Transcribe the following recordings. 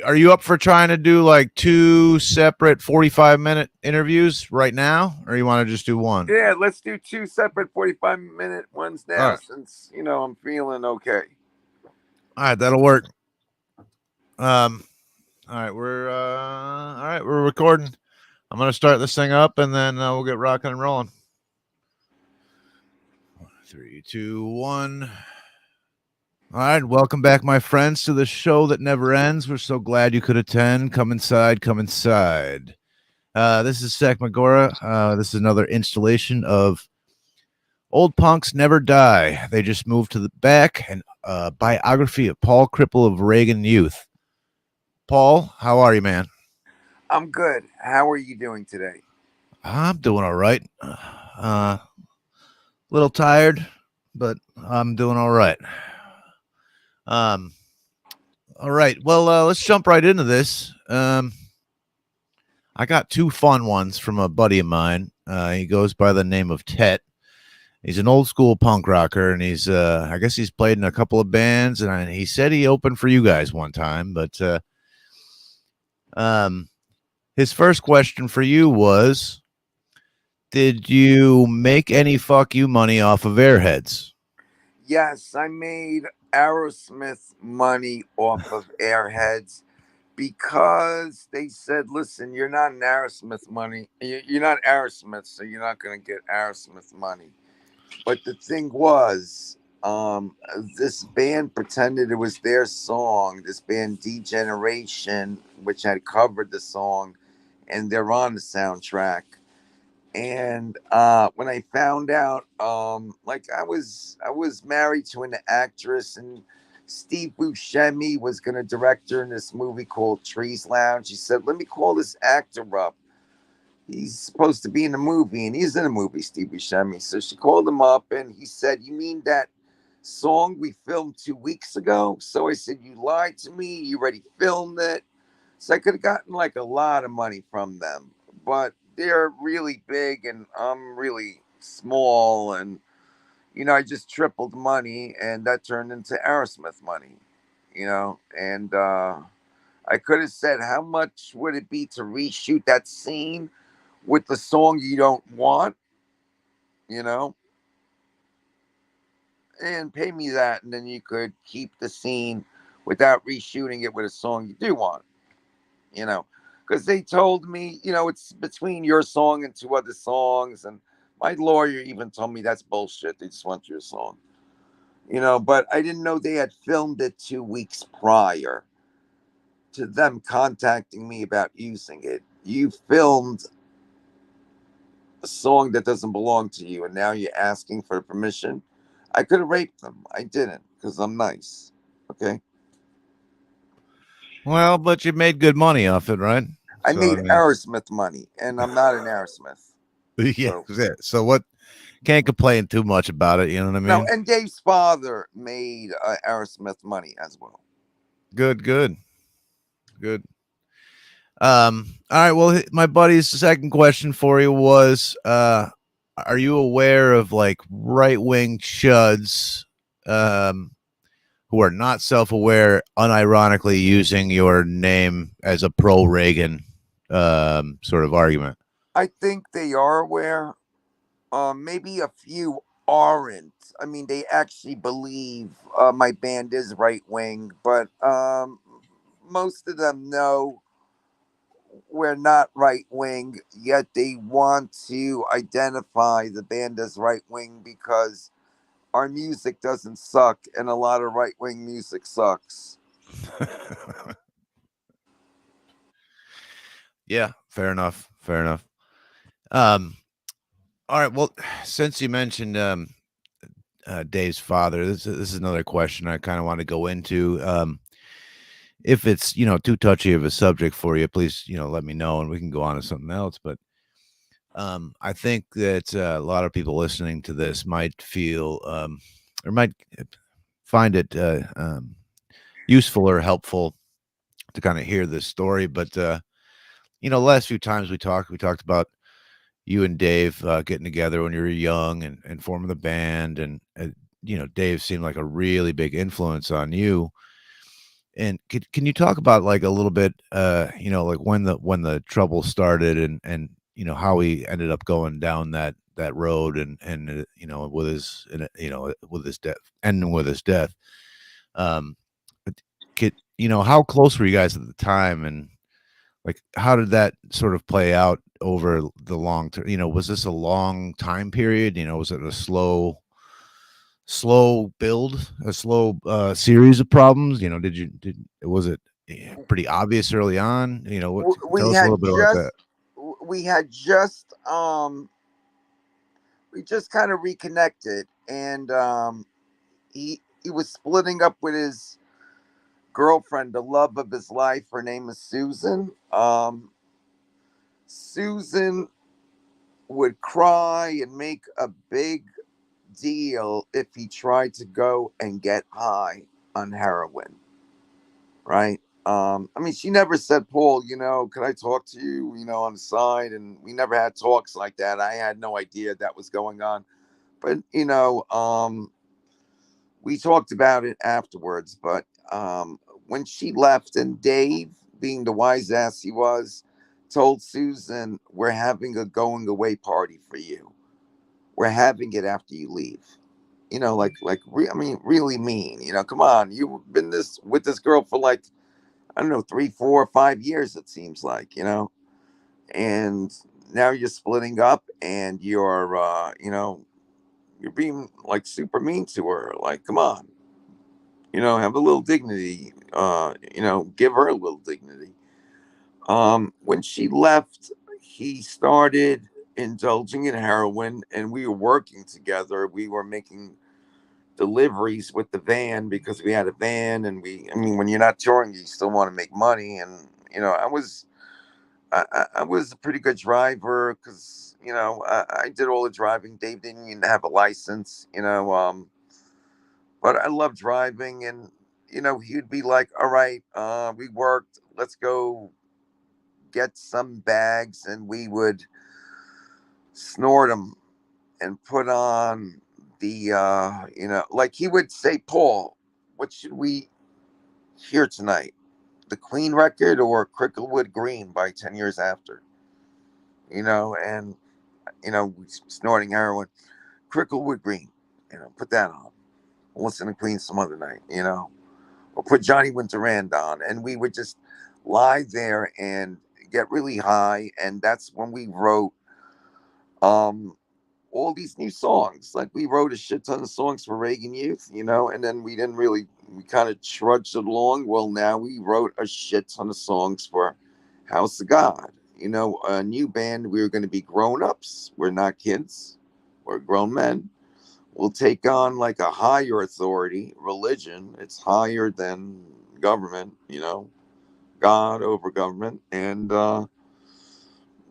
Are you up for trying to do like two separate 45-minute interviews right now, or you want to just do one? Yeah, let's do two separate 45-minute ones All now right. since, I'm feeling okay. All right, that'll work. Um, all right, we're recording. I'm gonna start this thing up, and then we'll get rocking and rolling. 3, 2, 1. All right, welcome back, my friends, to the show that never ends. We're so glad you could attend. Come inside, come inside. This is Agora. This is another installation of Old Punks Never Die. They just moved to the back, and biography of Paul Cripple of Reagan Youth. Paul, how are you, man? I'm good. How are you doing today? I'm doing all right. Little tired, but I'm doing all right. Um, all right. Well, let's jump right into this. I got two fun ones from a buddy of mine. He goes by the name of Tet. He's an old school punk rocker, and he's I guess he's played in a couple of bands, and he said he opened for you guys one time. But um, his first question for you was, did you make any fuck you money off of Airheads? Yes, I made Aerosmith money off of Airheads because they said, listen, you're not an Aerosmith money. You're not Aerosmith, so you're not going to get Aerosmith money. But the thing was, this band pretended it was their song. This band Degeneration, which had covered the song, and they're on the soundtrack. And when I found out, like I was married to an actress, and Steve Buscemi was going to direct her in this movie called Trees Lounge. He said, "Let me call this actor up. He's supposed to be in the movie, and he's in the movie, Steve Buscemi." So she called him up, and he said, "You mean that song we filmed 2 weeks ago?" So I said, "You lied to me. You already filmed it." So I could have gotten like a lot of money from them, but they're really big, and I'm really small, and I just tripled money, and that turned into Aerosmith money, and I could have said, "How much would it be to reshoot that scene with the song you don't want, you know, and pay me that, and then you could keep the scene without reshooting it with a song you do want, you know?" Because they told me, it's between your song and two other songs. And my lawyer even told me that's bullshit. They just want your song, but I didn't know they had filmed it 2 weeks prior to them contacting me about using it. You filmed a song that doesn't belong to you, and now you're asking for permission. I could have raped them. I didn't because I'm nice. Okay. Well, but you made good money off it, right? I So I made mean, Aerosmith money, and I'm not an Aerosmith. yeah, So, yeah. So what? Can't complain too much about it. You know what I no, mean? and Dave's father made Aerosmith money as well. Good, good, good. All right. Well, my buddy's second question for you was, are you aware of like right wing chuds, um, who are not self aware, unironically using your name as a pro Reagan, sort of argument? I think they are aware. Maybe a few aren't. I mean, they actually believe my band is right wing, but most of them know we're not right wing, yet they want to identify the band as right wing because our music doesn't suck, and a lot of right wing music sucks. Yeah, fair enough. Fair enough. Um, all right. Well, since you mentioned Dave's father, this is another question I kind of want to go into. If it's too touchy of a subject for you, please let me know and we can go on to something else. But I think that a lot of people listening to this might feel or might find it useful or helpful to kind of hear this story. But the last few times we talked about you and Dave getting together when you were young and forming the band, and Dave seemed like a really big influence on you. And can you talk about like a little bit, like when the trouble started and how he ended up going down that road and with his with his death, ending with his death. Um, but how close were you guys at the time, and like how did that sort of play out over the long term? Was this a long time period? Was it a slow build, a slow series of problems? Was it pretty obvious early on? We Tell us a little had bit about that. just we had just we just kind of reconnected, and he was splitting up with his girlfriend, the love of his life. Her name is Susan. Susan would cry and make a big deal if he tried to go and get high on heroin, right? I mean, she never said, Paul, could I talk to you, on the side? And we never had talks like that. I had no idea that was going on. But, we talked about it afterwards. But when she left, and Dave, being the wise ass he was, told Susan, we're having a going away party for you. We're having it after you leave. I mean, really mean. Come on, you've been this with this girl for like, I don't know, 3, 4, 5 years. It seems like, and now you're splitting up, and you're being like super mean to her. Like, come on, have a little dignity. Give her a little dignity. When she left, he started indulging in heroin, and we were working together. We were making deliveries with the van because we had a van, and I mean, when you're not touring, you still want to make money. And I was a pretty good driver because I did all the driving. Dave didn't even have a license, but I love driving. And he'd be like, all right, we worked, let's go get some bags, and we would snort them and put on the like he would say, Paul, what should we hear tonight, the Queen record or Cricklewood Green by 10 Years After? And snorting heroin, Cricklewood Green, put that on. We'll listen to Queen some other night, or put Johnny Winterand on, and we would just lie there and get really high. And that's when we wrote um all these new songs. Like, we wrote a shit ton of songs for Reagan Youth, and then we kind of trudged along. Well, now we wrote a shit ton of songs for House of God, a new band. We were going to be grown ups. We're not kids, we're grown men. We'll take on like a higher authority, religion. It's higher than government, God over government. And,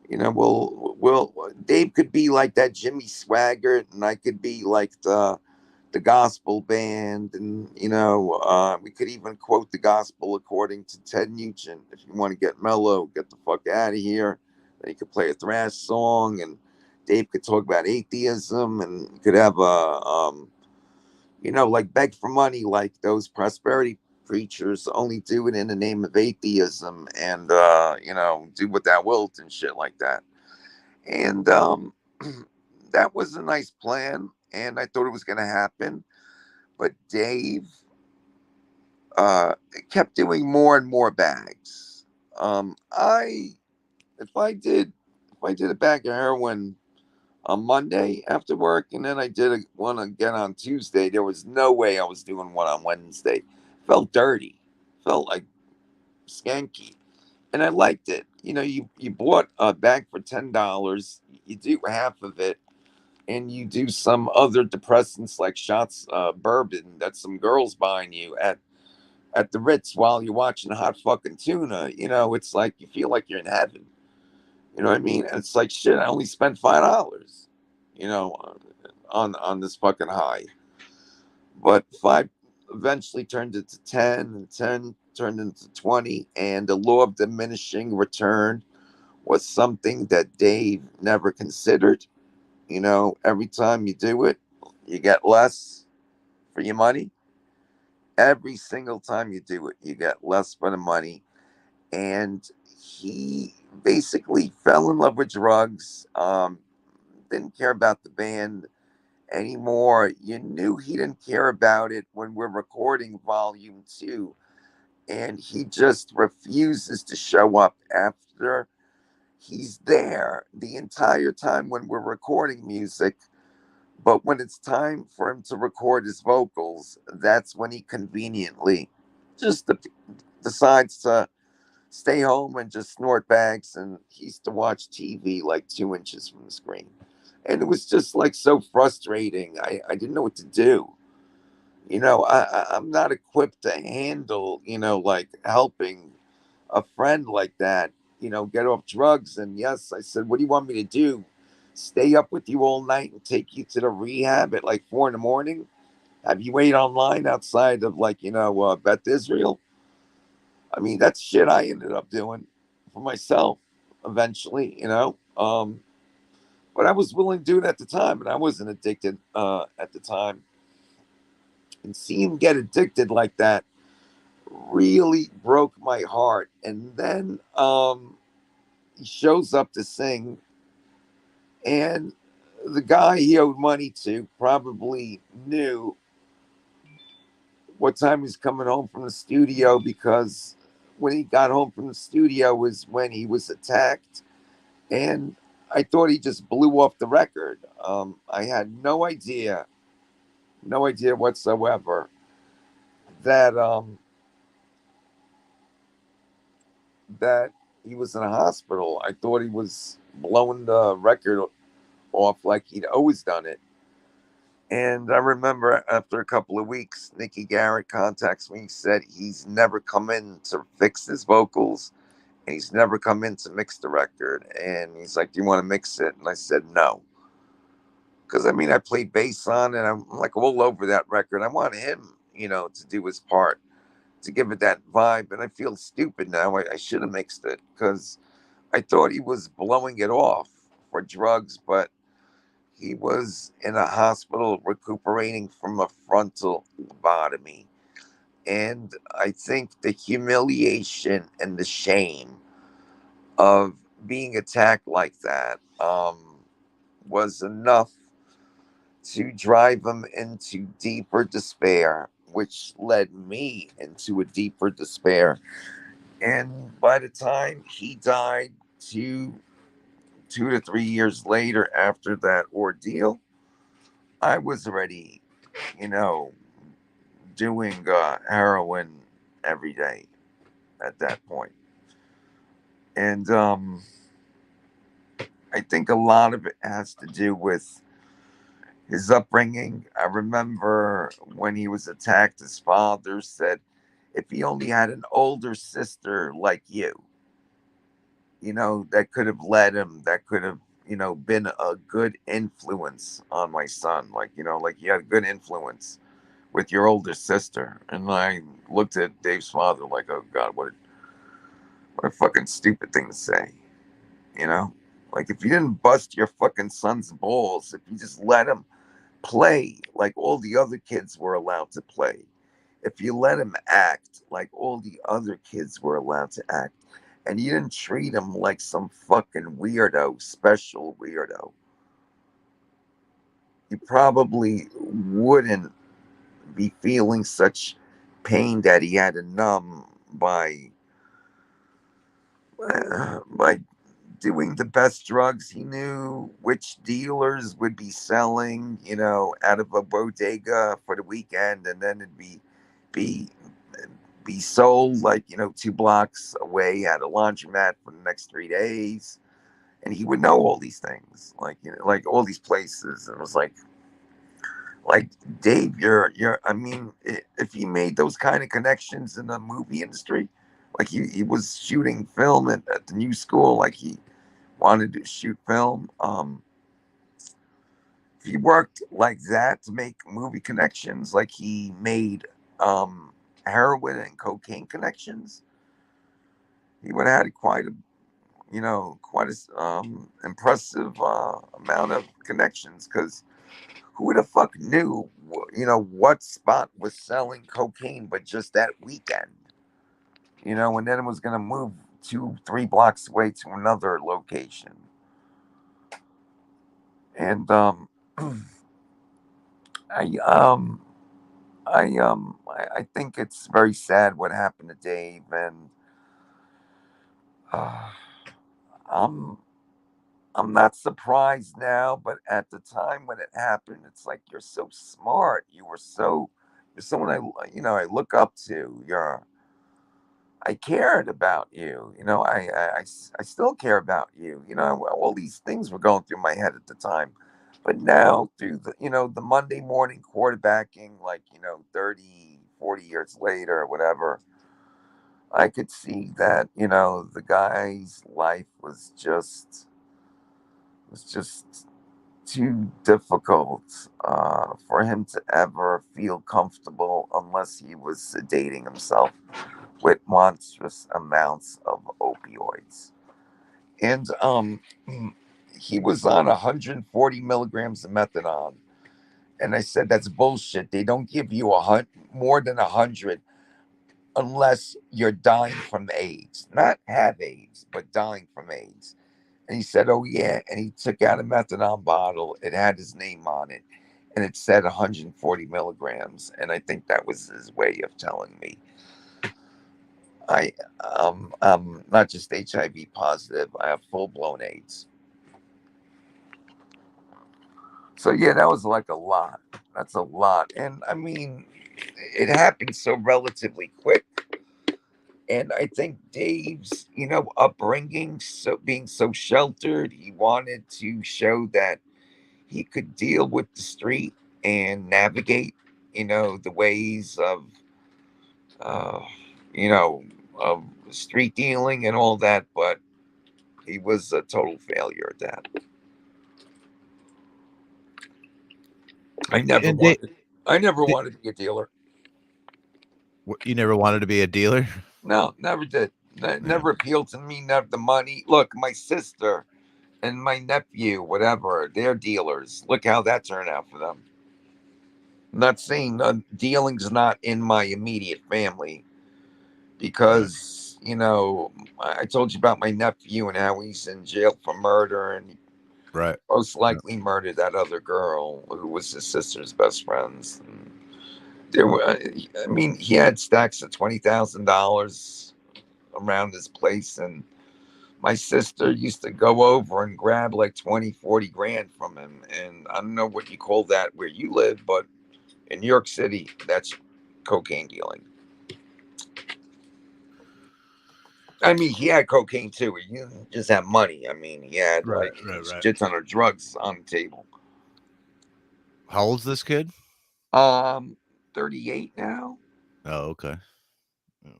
we'll Dave could be like that Jimmy Swaggart, and I could be like the gospel band, and we could even quote the gospel according to Ted Nugent. If you want to get mellow, get the fuck out of here. Then you could play a thrash song, and Dave could talk about atheism, and you could have like beg for money, like those prosperity preachers only do it in the name of atheism, and do what thou wilt and shit like that. And that was a nice plan, and I thought it was going to happen. But Dave uh, kept doing more and more bags. I if I did if I did a bag of heroin on Monday after work, and then I did one again on Tuesday, there was no way I was doing one on Wednesday. Felt dirty, felt like skanky, and I liked it. You bought a bag for $10. You do half of it, and you do some other depressants like shots bourbon that some girls buying you at the Ritz while you're watching hot fucking tuna. It's like you feel like you're in heaven. You know what I mean? And it's like, shit, I only spent $5, you know, on this fucking high. But five eventually turned into 10, and 10 turned into 20, and the law of diminishing return was something that Dave never considered. Every time you do it, you get less for your money. Every single time you do it, you get less for the money. And he basically fell in love with drugs. Didn't care about the band anymore. You knew he didn't care about it when we're recording volume two. And he just refuses to show up after he's there the entire time when we're recording music. But when it's time for him to record his vocals, that's when he conveniently just decides to stay home and just snort bags. And he used to watch TV like 2 inches from the screen. And it was just like so frustrating. I didn't know what to do. I'm not equipped to handle, like helping a friend like that, get off drugs. And yes, I said, what do you want me to do? Stay up with you all night and take you to the rehab at like 4 in the morning? Have you wait online outside of like, Beth Israel? I mean, that's shit I ended up doing for myself eventually, but I was willing to do it at the time, and I wasn't addicted at the time. And see him get addicted like that really broke my heart. And then he shows up to sing, and the guy he owed money to probably knew what time he's coming home from the studio, because when he got home from the studio was when he was attacked. And I thought he just blew off the record. I had no idea whatsoever that that he was in a hospital. I thought he was blowing the record off like he'd always done it. And I remember after a couple of weeks, Nicky Garrett contacts me. He said he's never come in to fix his vocals, and he's never come in to mix the record. And he's like, "Do you want to mix it?" And I said, "No." Because I mean, I played bass on it. I'm like all over that record. I want him, to do his part, to give it that vibe. And I feel stupid now. I should have mixed it because I thought he was blowing it off for drugs, but he was in a hospital recuperating from a frontal lobotomy. And I think the humiliation and the shame of being attacked like that was enough to drive him into deeper despair, which led me into a deeper despair. And by the time he died, 2 to 3 years later after that ordeal, I was already, you know, doing heroin every day at that point. And I think a lot of it has to do with his upbringing. I remember when he was attacked, his father said, if he only had an older sister like you, that could have led him, that could have, been a good influence on my son. Like, like you had a good influence with your older sister. And I looked at Dave's father like, oh God, what a fucking stupid thing to say, you know? Like, if you didn't bust your fucking son's balls, if you just let him play like all the other kids were allowed to play, if you let him act like all the other kids were allowed to act, and you didn't treat him like some fucking weirdo, special weirdo, you probably wouldn't be feeling such pain that he had to numb by doing the best drugs he knew, which dealers would be selling, out of a bodega for the weekend, and then it'd be be sold like 2 blocks away at a laundromat for the next 3 days. And he would know all these things, like like all these places. And it was like Dave, you're. I mean, if he made those kind of connections in the movie industry, like he was shooting film at the new school, like he wanted to shoot film. If he worked like that to make movie connections, like he made heroin and cocaine connections, he would have had quite a impressive amount of connections. Because who the fuck knew, what spot was selling cocaine, but just that weekend, and then it was going to move 2, 3 blocks away to another location. And I I think it's very sad what happened to Dave, and uh, I'm I'm not surprised now, but at the time when it happened, it's like you're so smart. You're someone I look up to. I cared about you. I still care about you. All these things were going through my head at the time. But now through the Monday morning quarterbacking, like, 30, 40 years later or whatever, I could see that, the guy's life was just too difficult for him to ever feel comfortable unless he was sedating himself with monstrous amounts of opioids. And he was on 140 milligrams of methadone. And I said, that's bullshit. They don't give you more than 100 unless you're dying from AIDS. Not have AIDS, but dying from AIDS. And he said, oh, yeah. And he took out a methadone bottle. It had his name on it. And it said 140 milligrams. And I think that was his way of telling me, I'm not just HIV positive. I have full blown AIDS. So yeah, that was like a lot. That's a lot, and I mean, it happened so relatively quick. And I think Dave's, upbringing, so being so sheltered, he wanted to show that he could deal with the street and navigate, the ways uh, you know, of street dealing and all that. But he was a total failure at that. I never And they, wanted. I never wanted to be a dealer. you never wanted to be a dealer? No, never did. Yeah. Never appealed to me. Never the money. Look, my sister and my nephew, whatever, they're dealers. Look how that turned out for them. I'm not saying dealing's not in my immediate family Right. because I told you about my nephew and how he's in jail for murder, and Right. most Yeah. likely murdered that other girl who was his sister's best friends. And there were, I mean, he had stacks of $20,000 around his place, and my sister used to go over and grab like 20, 40 grand from him. And I don't know what you call that where you live, but in New York City, that's cocaine dealing. I mean, he had cocaine too. He didn't just have money. I mean, he had Right. like Right. a Right. shit ton of drugs on the table. How old's this kid? Um, 38 now. Oh, okay. Yeah.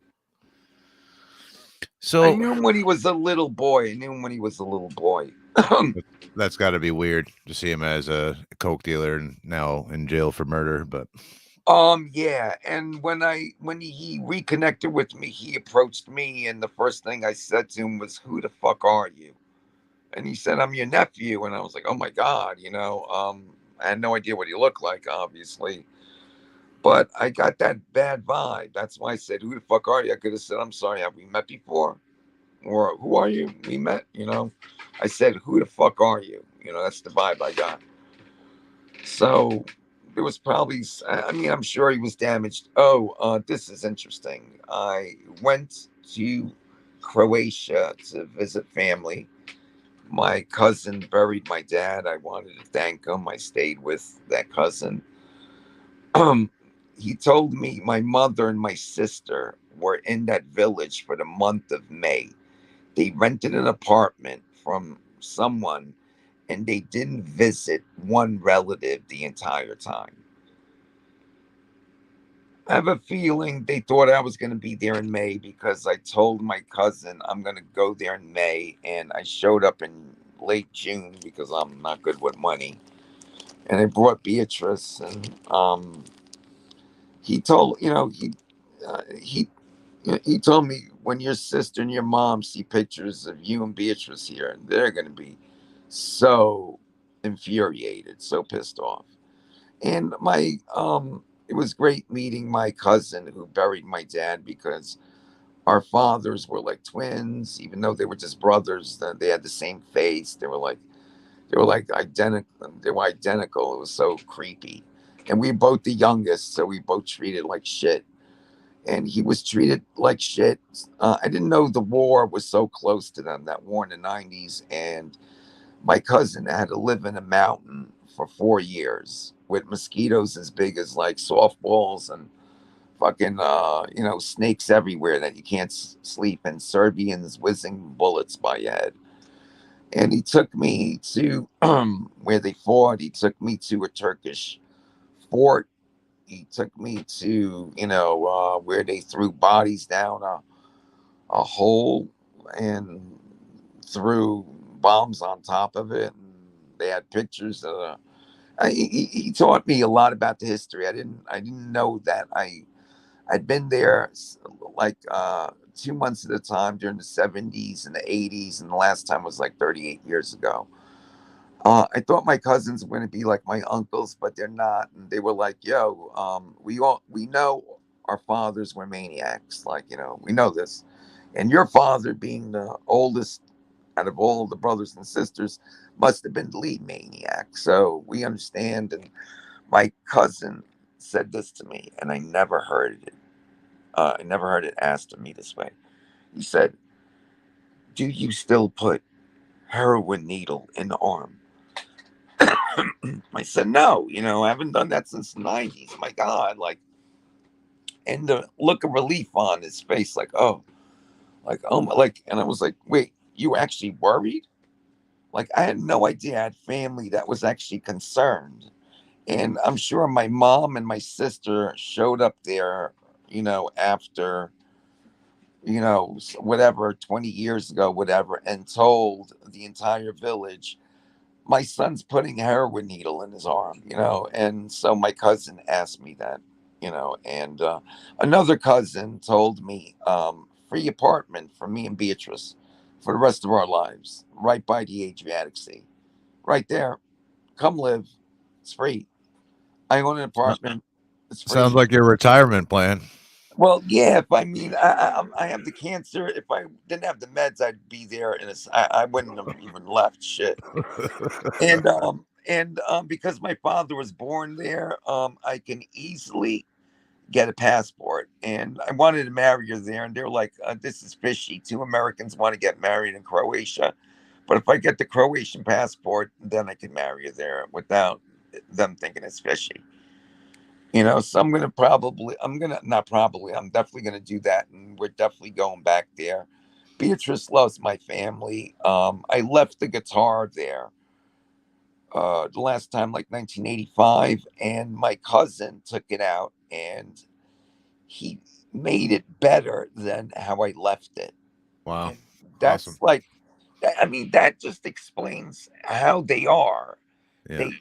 I So knew him when he was a little boy. I knew him when he was a little boy. that's got to be weird to see him as a coke dealer and now in jail for murder. But Yeah, and when he reconnected with me, he approached me, and the first thing I said to him was, "Who the fuck are you?" And he said, "I'm your nephew," and I was like, "Oh my god," I had no idea what he looked like, obviously, but I got that bad vibe. That's why I said, "Who the fuck are you?" I could have said, "I'm sorry, have we met before?" Or "Who are you? We met," I said, "Who the fuck are you?" That's the vibe I got. So there was probably, I mean, I'm sure he was damaged. Oh, this is interesting. I went to Croatia to visit family. My cousin buried my dad. I wanted to thank him. I stayed with that cousin. Um, he told me my mother and my sister were in that village for the month of May. They rented an apartment from someone, and they didn't visit one relative the entire time. I have a feeling they thought I was going to be there in May because I told my cousin I'm going to go there in May, and I showed up in late June because I'm not good with money. And I brought Beatrice, and he told he told me, when your sister and your mom see pictures of you and Beatrice here, they're going to be so infuriated, so pissed off. And it was great meeting my cousin who buried my dad, because our fathers were like twins, even though they were just brothers. They had the same face. They were like identical. They were identical. It was so creepy. And we were both the youngest, so we both treated like shit. And he was treated like shit. I didn't know the war was so close to them. That war in the '90s, and my cousin had to live in a mountain for 4 years with mosquitoes as big as like softballs, and fucking snakes everywhere that you can't sleep, and Serbians whizzing bullets by your head. And he took me to where they fought. He took me to a Turkish fort. He took me to where they threw bodies down a hole and threw bombs on top of it. And they had pictures of he taught me a lot about the history. I didn't know that. I'd been there like 2 months at a time during the '70s and the '80s, and the last time was like 38 years ago. I thought my cousins were going to be like my uncles, but they're not. And they were like, "Yo, we know our fathers were maniacs. Like, we know this, and your father, being the oldest out of all the brothers and sisters, must have been the lead maniac. So we understand." And my cousin said this to me, and I never heard it. I never heard it asked of me this way. He said, "Do you still put heroin needle in the arm?" I said, "No, I haven't done that since the '90s. My God." And the look of relief on his face, and I was like, "Wait, you were actually worried?" Like, I had no idea I had family that was actually concerned. And I'm sure my mom and my sister showed up there, after, whatever, 20 years ago, whatever, and told the entire village, my son's putting a heroin needle in his arm. And so my cousin asked me that. And another cousin told me, free apartment for me and Beatrice for the rest of our lives, right by the Adriatic Sea, right there. Come live. It's free. I own an So- apartment. It's Sounds free. like your retirement plan. Well, yeah. If I mean, I have the cancer. If I didn't have the meds, I'd be there, and I wouldn't have even left. Shit. And because my father was born there, I can easily get a passport. And I wanted to marry her there, and they're like, "This is fishy. Two Americans want to get married in Croatia, but if I get the Croatian passport, then I can marry her there without them thinking it's fishy." So I'm definitely gonna do that, and we're definitely going back there. Beatrice loves my family. I left the guitar there the last time, like 1985, and my cousin took it out, and he made it better than how I left it. Wow. And Awesome. that's like, I mean, that just explains how they are. Yeah. They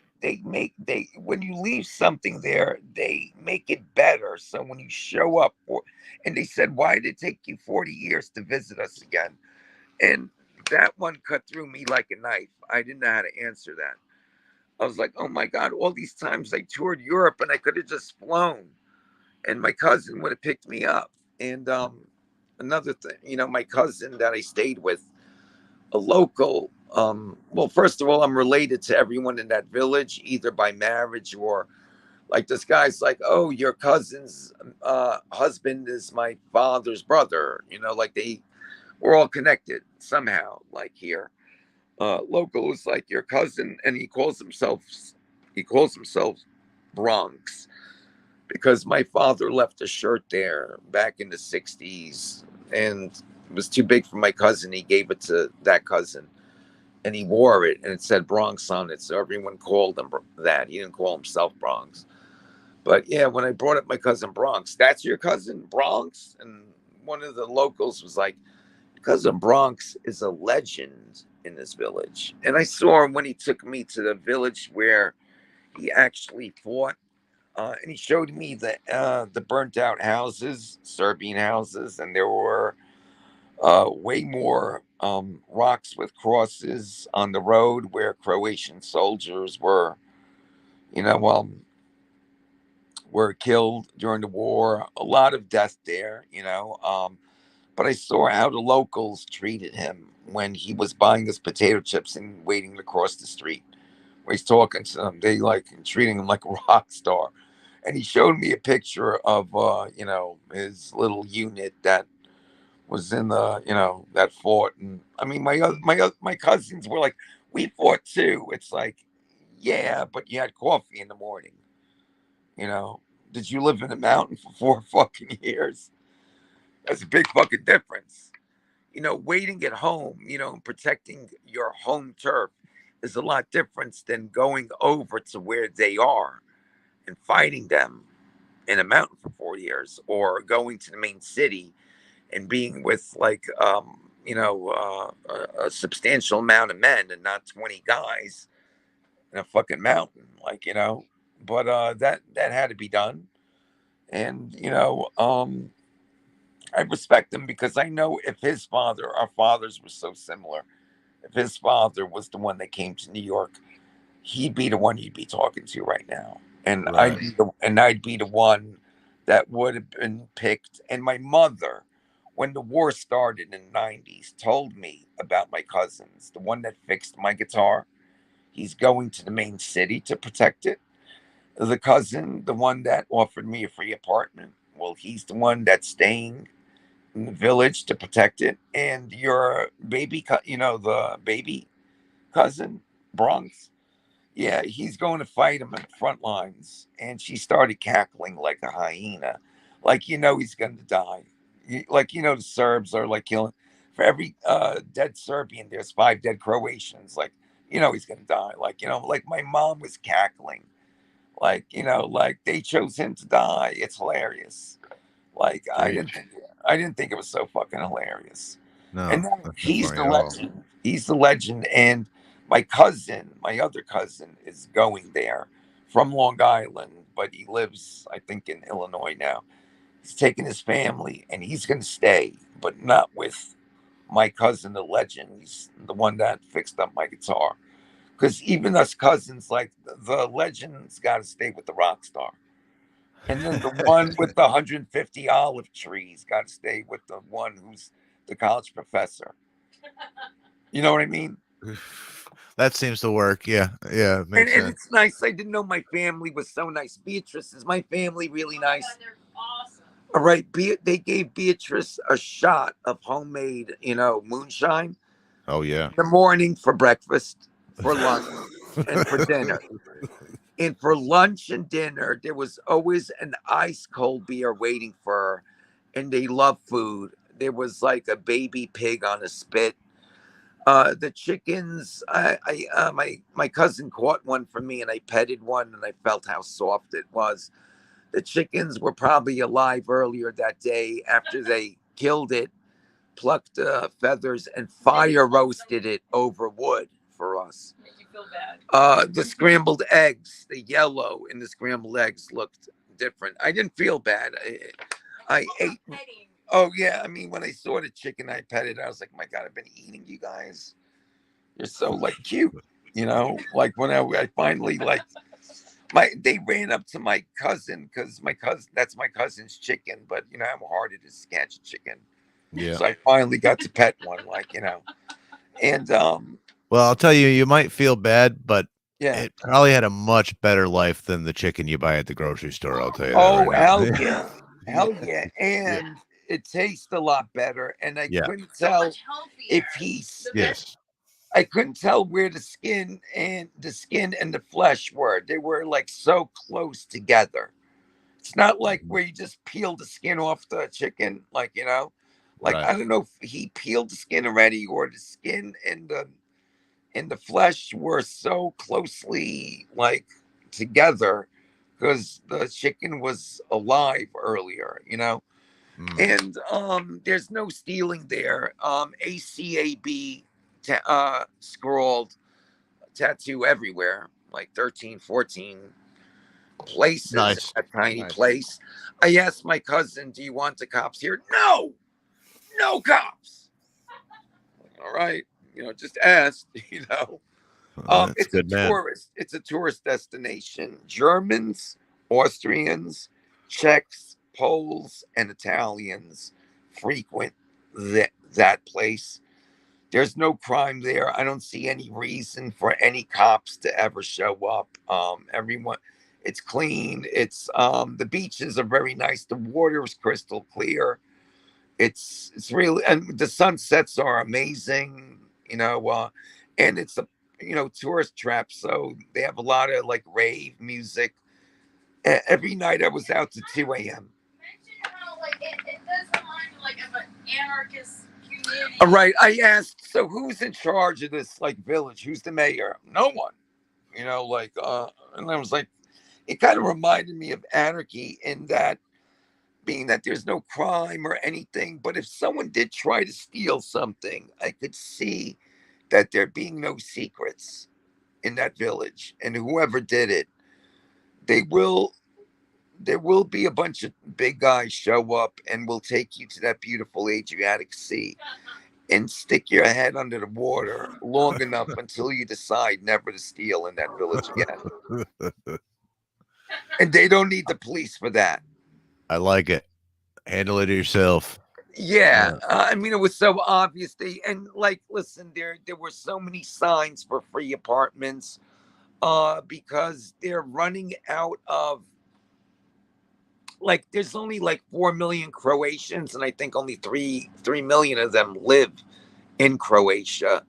when you leave something there, they make it better. So when you show up, and they said, "Why did it take you 40 years to visit us again?" And that one cut through me like a knife. I didn't know how to answer that. I was like, "Oh my God, all these times I toured Europe and I could have just flown, and my cousin would have picked me up." And another thing, my cousin that I stayed with, a local. Well, first of all, I'm related to everyone in that village, either by marriage or, like, this guy's like, "Oh, your cousin's husband is my father's brother." Like, we're all connected somehow. Like, here, local is like your cousin, and he calls himself Bronx, because my father left a shirt there back in the '60s, and it was too big for my cousin. He gave it to that cousin, and he wore it, and it said Bronx on it, so everyone called him that. He didn't call himself Bronx. But yeah, when I brought up my cousin Bronx, "That's your cousin Bronx?" And one of the locals was like, "Cousin Bronx is a legend in this village." And I saw him when he took me to the village where he actually fought. And he showed me the burnt out houses, Serbian houses, and there were way more rocks with crosses on the road where Croatian soldiers were, you know, well, were killed during the war. A lot of death there, but I saw how the locals treated him when he was buying his potato chips and waiting to cross the street. Where he's talking to them, they like treating him like a rock star. And he showed me a picture of, his little unit that was in the, that fought. And I mean, my cousins were like, we fought too. It's like, yeah, but you had coffee in the morning. You know, did you live in the mountain for 4 fucking years? That's a big fucking difference. Waiting at home, and protecting your home turf is a lot different than going over to where they are and fighting them in a mountain for 4 years, or going to the main city and being with like a substantial amount of men and not 20 guys in a fucking mountain, but that had to be done. And I respect him because I know if our fathers were so similar, if his father was the one that came to New York, he'd be the one you'd be talking to right now, and Right. I'd be the one that would have been picked. And my mother, when the war started in the '90s, told me about my cousins. The one that fixed my guitar, he's going to the main city to protect it. The cousin, the one that offered me a free apartment, well, he's the one that's staying in the village to protect it. And your the baby cousin, Bronx, yeah, he's going to fight him in the front lines. And she started cackling like a hyena, like he's going to die. The Serbs are like killing. For every dead Serbian, there's 5 dead Croatians. Like he's going to die. Like my mom was cackling. Like they chose him to die. It's hilarious. Like Preach. I didn't think it was so fucking hilarious. And No, now that's not he's funny the at all. legend. He's the legend. And my other cousin, is going there from Long Island, but he lives, I think, in Illinois now. He's taking his family and he's going to stay, but not with my cousin, the legend. He's the one that fixed up my guitar. Because even us cousins, like the legend's got to stay with the rock star. And then the one with the 150 olive trees got to stay with the one who's the college professor. You know what I mean? That seems to work. Yeah. Yeah. It And makes sense. it's nice. I didn't know my family was so nice. Beatrice, is my family really nice? God, they're awesome. All right. They gave Beatrice a shot of homemade, moonshine Oh, yeah. in the morning for breakfast, for lunch, and for dinner. And for lunch and dinner, there was always an ice cold beer waiting for her. And they love food. There was like a baby pig on a spit. The chickens, my cousin caught one for me, and I petted one, and I felt how soft it was. The chickens were probably alive earlier that day after they killed it, plucked feathers, and fire roasted it over wood for us. Made you feel bad. The scrambled eggs, the yellow in the scrambled eggs looked different. I didn't feel bad. I ate. Oh yeah, I mean, when I saw the chicken, I petted. I was like, my God, I've been eating you guys. You're so like cute, Like when I finally like they ran up to my cousin, because my cousin, that's my cousin's chicken, but how hard it is to catch a chicken. Yeah. So I finally got to pet one, and Well, I'll tell you, you might feel bad, but yeah. it probably had a much better life than the chicken you buy at the grocery store. I'll tell you that Oh right hell now. yeah, hell yeah, Yeah. and it tastes a lot better. And I Yeah. couldn't tell if he's. Yes. I couldn't tell where the skin and the flesh were. They were like so close together. It's not like Mhm. where you just peel the skin off the chicken, like Right. I don't know if he peeled the skin already, or the skin and the flesh were so closely like together, because the chicken was alive earlier. Mm. And there's no stealing there. ACAB scrawled tattoo everywhere, like 13, 14 places in Nice. that tiny Nice. place. I asked my cousin, do you want the cops here? No, no cops. All right, just ask. That's It's a good, man. tourist. It's a tourist destination. Germans, Austrians, Czechs, Poles, and Italians frequent that place. There's no crime there. I don't see any reason for any cops to ever show up. Everyone, it's clean. The beaches are very nice. The water is crystal clear. It's really, and the sunsets are amazing. And it's a tourist trap, so they have a lot of like rave music. Every night I was out to 2 a.m. Like it does remind me like of an anarchist community. All right, I asked, so who's in charge of this like village? Who's the mayor? No one. And I was like, it kind of reminded me of anarchy in that being that there's no crime or anything, but if someone did try to steal something, I could see that there being no secrets in that village, and whoever did it, they will there will be a bunch of big guys show up and will take you to that beautiful Adriatic Sea and stick your head under the water long enough until you decide never to steal in that village again. And they don't need the police for that. I like it. Handle it yourself. Yeah, I mean, it was so obvious. Listen, there were so many signs for free apartments, because they're running out of, like, there's only like 4 million Croatians, and I think only three million of them live in Croatia.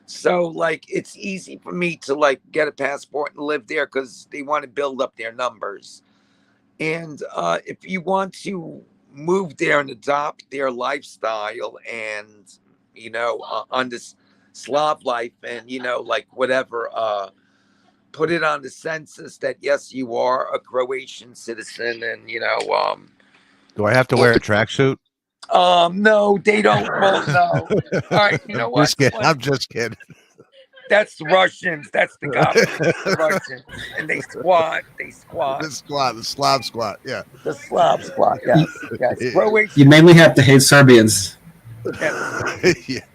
So like, it's easy for me to like get a passport and live there because they want to build up their numbers. And if you want to move there and adopt their lifestyle and, on this Slav life and, like whatever, put it on the census that, yes, you are a Croatian citizen and, Do I have to wear a tracksuit? no, they don't. Well, no. All right. You know what? Just kidding. I'm just kidding. That's the Russians. That's the government. The Russians. And they squat. They squat. The Slav squat. Yeah. The Slav squat. Yes. Yes. Croatian. You mainly have to hate Serbians. Yeah.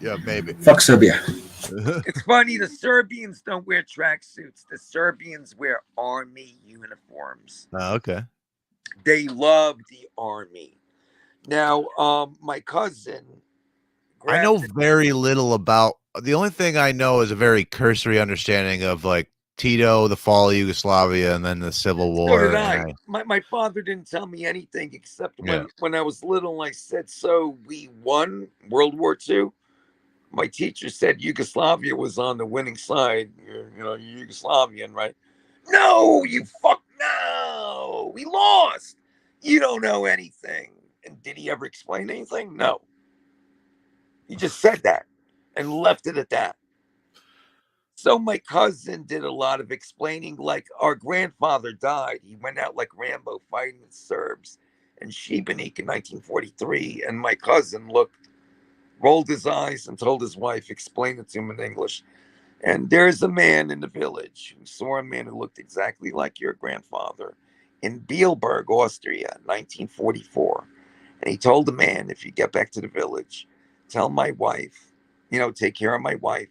Yeah, maybe. Fuck Serbia. It's funny. The Serbians don't wear tracksuits. The Serbians wear army uniforms. Oh, okay. They love the army. Now, my cousin. I know very little about. The only thing I know is a very cursory understanding of like Tito, the fall of Yugoslavia, and then the Civil War. So did I. My father didn't tell me anything except when I was little. I said, "So we won World War II." My teacher said Yugoslavia was on the winning side. You're Yugoslavian, right? No, you fuck no. We lost. You don't know anything. And did he ever explain anything? No. He just said that and left it at that. So my cousin did a lot of explaining. Like, our grandfather died. He went out like Rambo fighting the Serbs in Šibenik in 1943. And my cousin rolled his eyes and told his wife, explain it to him in English. And there's a man in the village who saw a man who looked exactly like your grandfather in Bielberg, Austria, 1944. And he told the man, if you get back to the village, tell my wife, take care of my wife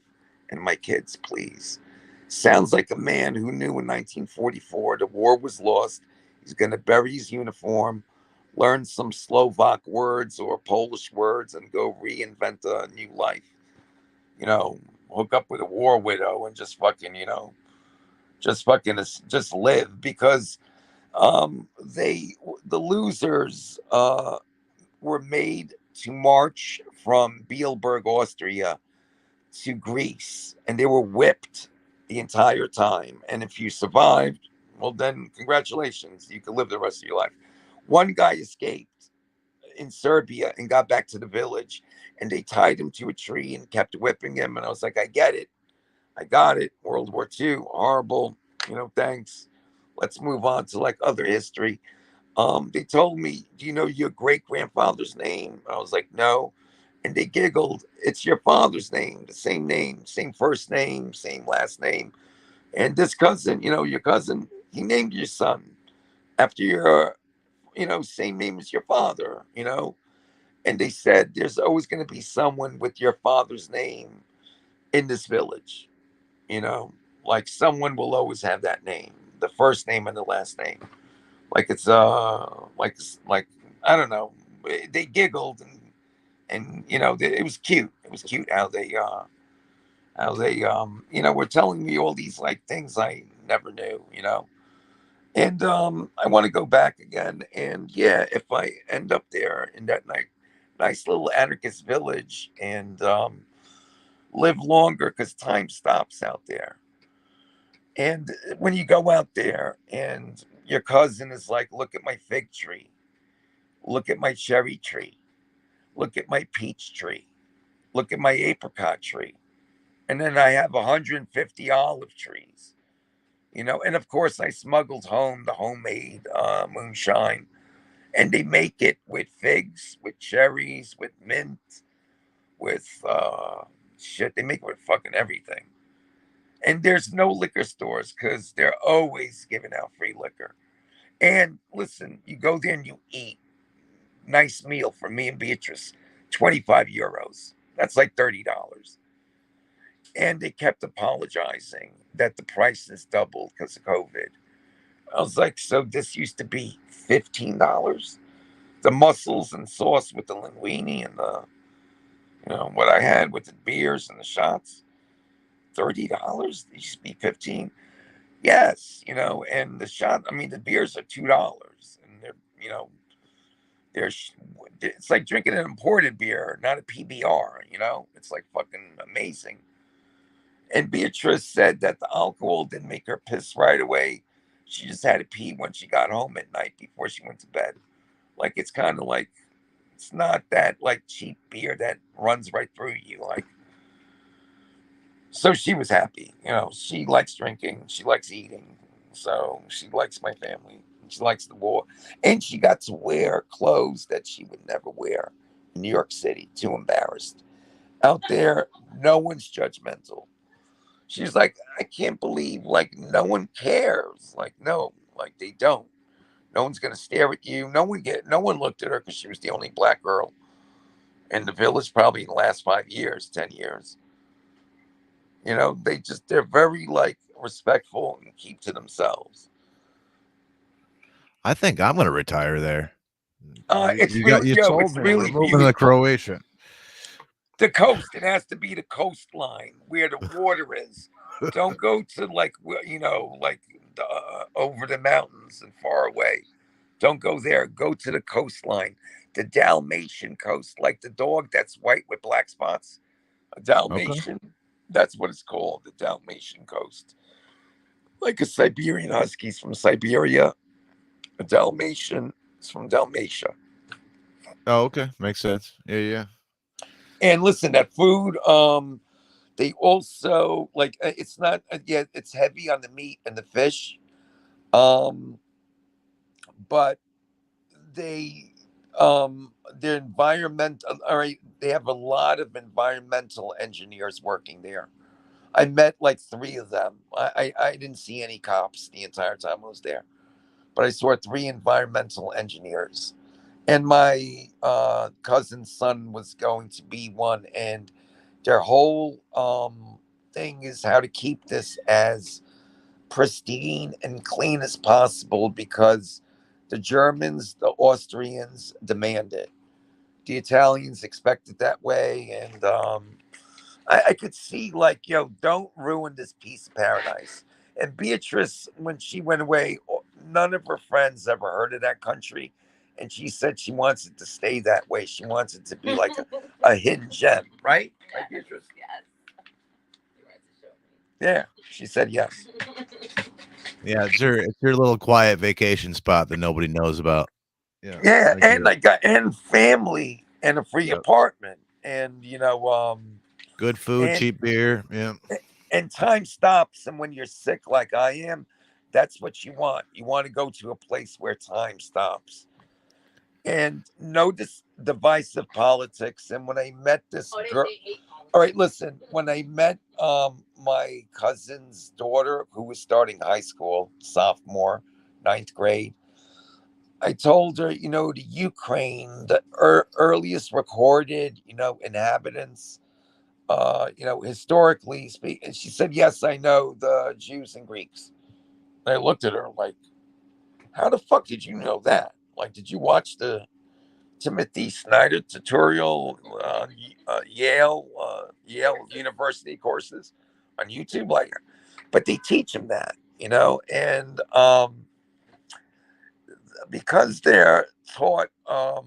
and my kids, please. Sounds like a man who knew in 1944 the war was lost. He's going to bury his uniform, learn some Slovak words or Polish words, and go reinvent a new life. Hook up with a war widow and just fucking, just live, because the losers were made to march from Bielberg, Austria to Greece, and they were whipped the entire time. And if you survived, well, then congratulations, you can live the rest of your life. One guy escaped in Serbia and got back to the village, and they tied him to a tree and kept whipping him. And I was like, I get it. I got it. World War II, horrible. Thanks. Let's move on to like other history. They told me, do you know your great grandfather's name? I was like, no. And they giggled. It's your father's name, same first name, same last name. And this cousin, your cousin, he named your son after your, same name as your father, And they said, there's always going to be someone with your father's name in this village, like someone will always have that name. the first name and the last name. Like it's like I don't know. They giggled and it was cute. It was cute how they were telling me all these like things I never knew. And I want to go back again. And yeah, if I end up there in that nice little anarchist village and live longer, because time stops out there. And when you go out there and your cousin is like, look at my fig tree, look at my cherry tree, look at my peach tree, look at my apricot tree. And then I have 150 olive trees. And of course, I smuggled home the homemade moonshine. And they make it with figs, with cherries, with mint, with shit. They make it with fucking everything. And there's no liquor stores because they're always giving out free liquor. And listen, you go there and you eat. Nice meal for me and Beatrice, 25 euros. That's like $30. And they kept apologizing that the price has doubled because of COVID. I was like, so this used to be $15? The mussels and sauce with the linguine and what I had with the beers and the shots, $30? It used to be 15. Yes, and the beers are $2, and they're it's like drinking an imported beer, not a PBR. It's like fucking amazing. And Beatrice said that the alcohol didn't make her piss right away. She just had to pee when she got home at night before she went to bed. Like it's kind of like it's not that like cheap beer that runs right through you. Like so she was happy. She likes drinking, she likes eating, so she likes my family. She likes the war, and she got to wear clothes that she would never wear in New York City. Too embarrassed. Out there, no one's judgmental. She's like, I can't believe like no one cares. Like no, like they don't. No one's gonna stare at you. No one looked at her because she was the only black girl in the village probably in the last 5 years, 10 years. They're very like respectful and keep to themselves. I think I'm gonna retire there. It's You really sold it's me. We're really moving to beautiful. Croatia. The coast. It has to be the coastline where the water is. Don't go to like like over the mountains and far away. Don't go there. Go to the coastline, the Dalmatian coast, like the dog that's white with black spots. A Okay. Dalmatian. That's what it's called, the Dalmatian coast. Like a Siberian husky's from Siberia. A Dalmatian is from Dalmatia. Oh, okay. Makes sense. Yeah, yeah. And listen, that food. They also like it's not yeah, it's heavy on the meat and the fish. Um, but they their environment all right, they have a lot of environmental engineers working there. I met like three of them. I didn't see any cops the entire time I was there, but I saw three environmental engineers. And my cousin's son was going to be one, and their whole thing is how to keep this as pristine and clean as possible because the Germans, the Austrians demand it. The Italians expect it that way, and I could see like don't ruin this piece of paradise. And Beatrice, when she went away, none of her friends ever heard of that country, and she said she wants it to stay that way. She wants it to be like a hidden gem, right? Right, Beatrice? Yeah, she said yes. Yeah, it's your little quiet vacation spot that nobody knows about. Yeah, Yeah, I get and it. I got and family and a free Yep. apartment, and Good food, and cheap beer. Yeah. and time stops. And when you're sick like I am, that's what you want. You want to go to a place where time stops and no divisive politics. And when I met this girl, all right, listen, when I met my cousin's daughter who was starting high school, sophomore, ninth grade, I told her, the Ukraine, the earliest recorded, inhabitants, historically speaking. And she said, yes, I know the Jews and Greeks. And I looked at her like, how the fuck did you know that? Like, did you watch the Timothy Snyder tutorial, Yale University courses on YouTube? Like, but they teach them that, and because they're taught a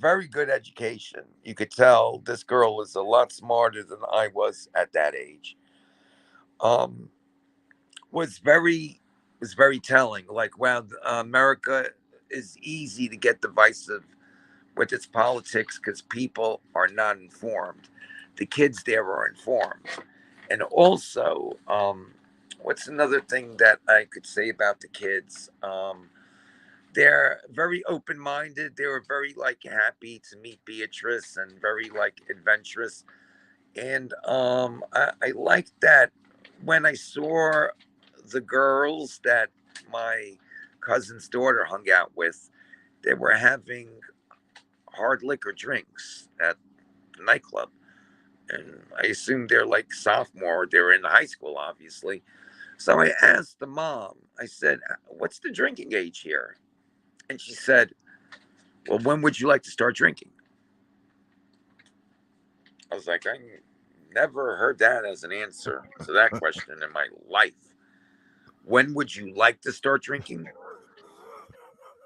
very good education, you could tell this girl was a lot smarter than I was at that age. Um, was very was very telling. Like, wow, America is easy to get divisive with its politics because people are not informed. The kids there are informed, and also, what's another thing that I could say about the kids? They're very open-minded. They were very like happy to meet Beatrice and very like adventurous. And I liked that when I saw the girls that my cousin's daughter hung out with, they were having hard liquor drinks at the nightclub. And I assume they're like sophomore, they're in high school, obviously. So I asked the mom, I said, what's the drinking age here? And she said, well, when would you like to start drinking? I was like, I never heard that as an answer to that question in my life. When would you like to start drinking?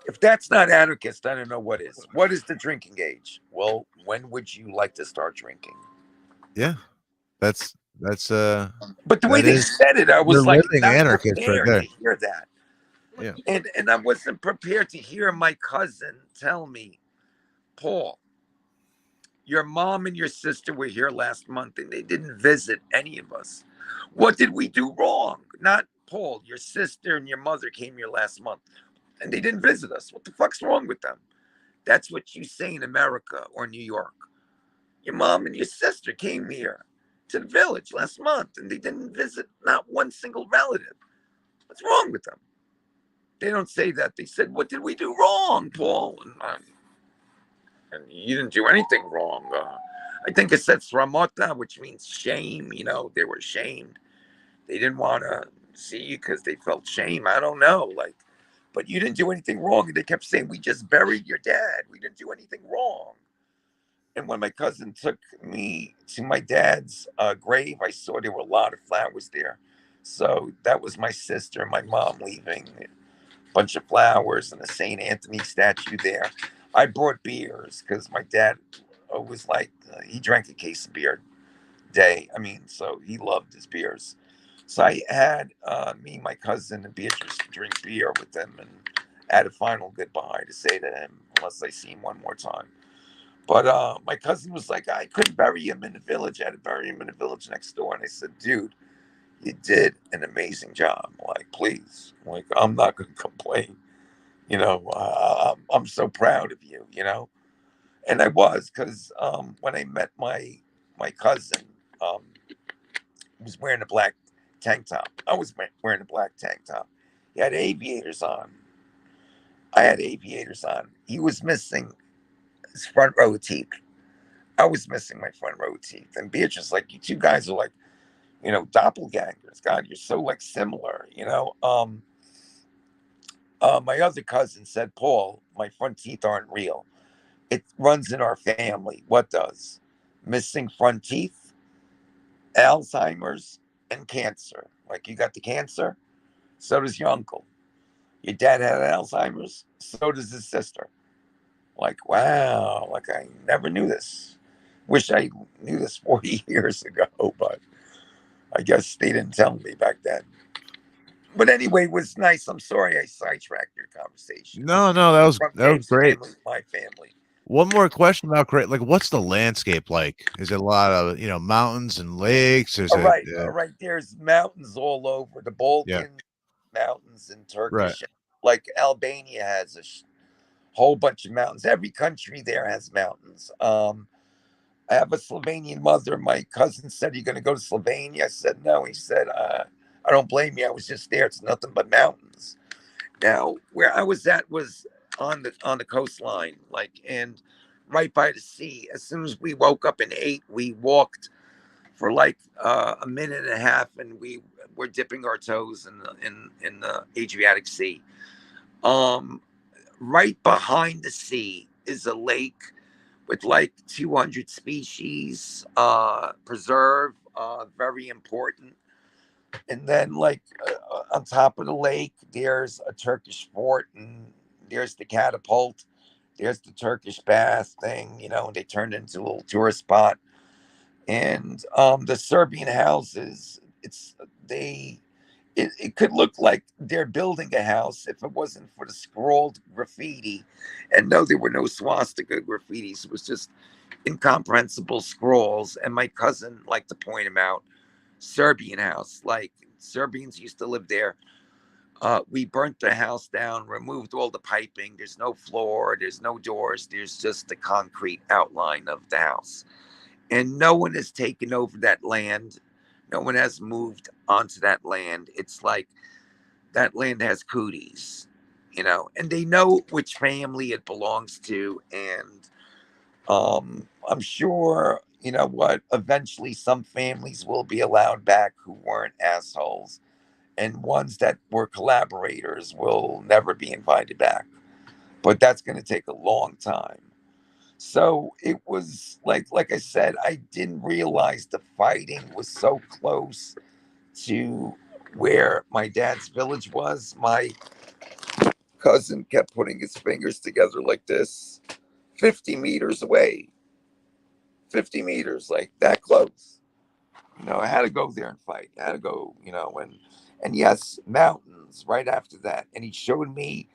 If that's not anarchist, I don't know what is. What is the drinking age? Well, when would you like to start drinking? Yeah, that's But the way that they is said it, I you're was like living not anarchist right prepared there. to hear that. Yeah. And I wasn't prepared to hear my cousin tell me, Paul, your mom and your sister were here last month and they didn't visit any of us. What did we do wrong? Not Paul, your sister and your mother came here last month and they didn't visit us. What the fuck's wrong with them? That's what you say in America or New York. Your mom and your sister came here to the village last month and they didn't visit not one single relative. What's wrong with them? They don't say that. They said, what did we do wrong, Paul? And you didn't do anything wrong. I think it said sramota, which means shame. They were ashamed. They didn't want to see you because they felt shame. I don't know. Like, but you didn't do anything wrong. And they kept saying, we just buried your dad. We didn't do anything wrong. And when my cousin took me to my dad's grave, I saw there were a lot of flowers there. So that was my sister and my mom leaving. A bunch of flowers and a St. Anthony statue there. I brought beers because my dad was like, he drank a case of beer a day. I mean, so he loved his beers. So I had me, my cousin, and Beatrice drink beer with him and had a final goodbye to say to him, unless I see him one more time. But my cousin was like, I couldn't bury him in the village. I had to bury him in the village next door. And I said, dude, you did an amazing job. Like, please, like, I'm not going to complain. I'm so proud of you, And I was, because when I met my cousin, he was wearing a black tank top. I was wearing a black tank top. He had aviators on. I had aviators on. He was missing his front row teeth. I was missing my front row teeth. And Beatrice, like, you two guys are like, doppelgangers. God, you're so like similar, my other cousin said, Paul, my front teeth aren't real. It runs in our family. What does? Missing front teeth, Alzheimer's, and cancer. Like, you got the cancer, so does your uncle. Your dad had Alzheimer's, so does his sister. Like, wow, like I never knew this. Wish I knew this 40 years ago, but I guess they didn't tell me back then. But anyway, it was nice. I'm sorry I sidetracked your conversation. No, that was From great. family, my family. One more question about like what's the landscape like? Is it a lot of mountains and lakes? Is All it right, all right. There's mountains all over the yeah, Balkan mountains in right. Turkish. Like Albania has a whole bunch of mountains. Every country there has mountains. I have a Slovenian mother. My cousin said, "Are you going to go to Slovenia?" I said, "No." He said, "I don't blame you. I was just there. It's nothing but mountains." Now, where I was at was on the coastline, like, and right by the sea. As soon as we woke up and ate, we walked for like a minute and a half, and we were dipping our toes in the Adriatic Sea. Um, right behind the sea is a lake with like 200 species preserve, very important. And then like on top of the lake, there's a Turkish fort, and there's the catapult. There's the Turkish bath thing, and they turned it into a little tourist spot. And the Serbian houses, they it could look like they're building a house if it wasn't for the scrawled graffiti. And no, there were no swastika graffitis. It was just incomprehensible scrolls. And my cousin liked to point them out. Serbian house, like Serbians used to live there. We burnt the house down, removed all the piping. There's no floor, there's no doors, there's just the concrete outline of the house. And no one has taken over that land. No one has moved onto that land. It's like that land has cooties, and they know which family it belongs to. And I'm sure, what, eventually some families will be allowed back who weren't assholes, and ones that were collaborators will never be invited back. But that's going to take a long time. So it was like I said, I didn't realize the fighting was so close to where my dad's village was. My cousin kept putting his fingers together like this, 50 meters away, 50 meters, like that close. I had to go there and fight. I had to go, and yes, mountains right after that. And he showed me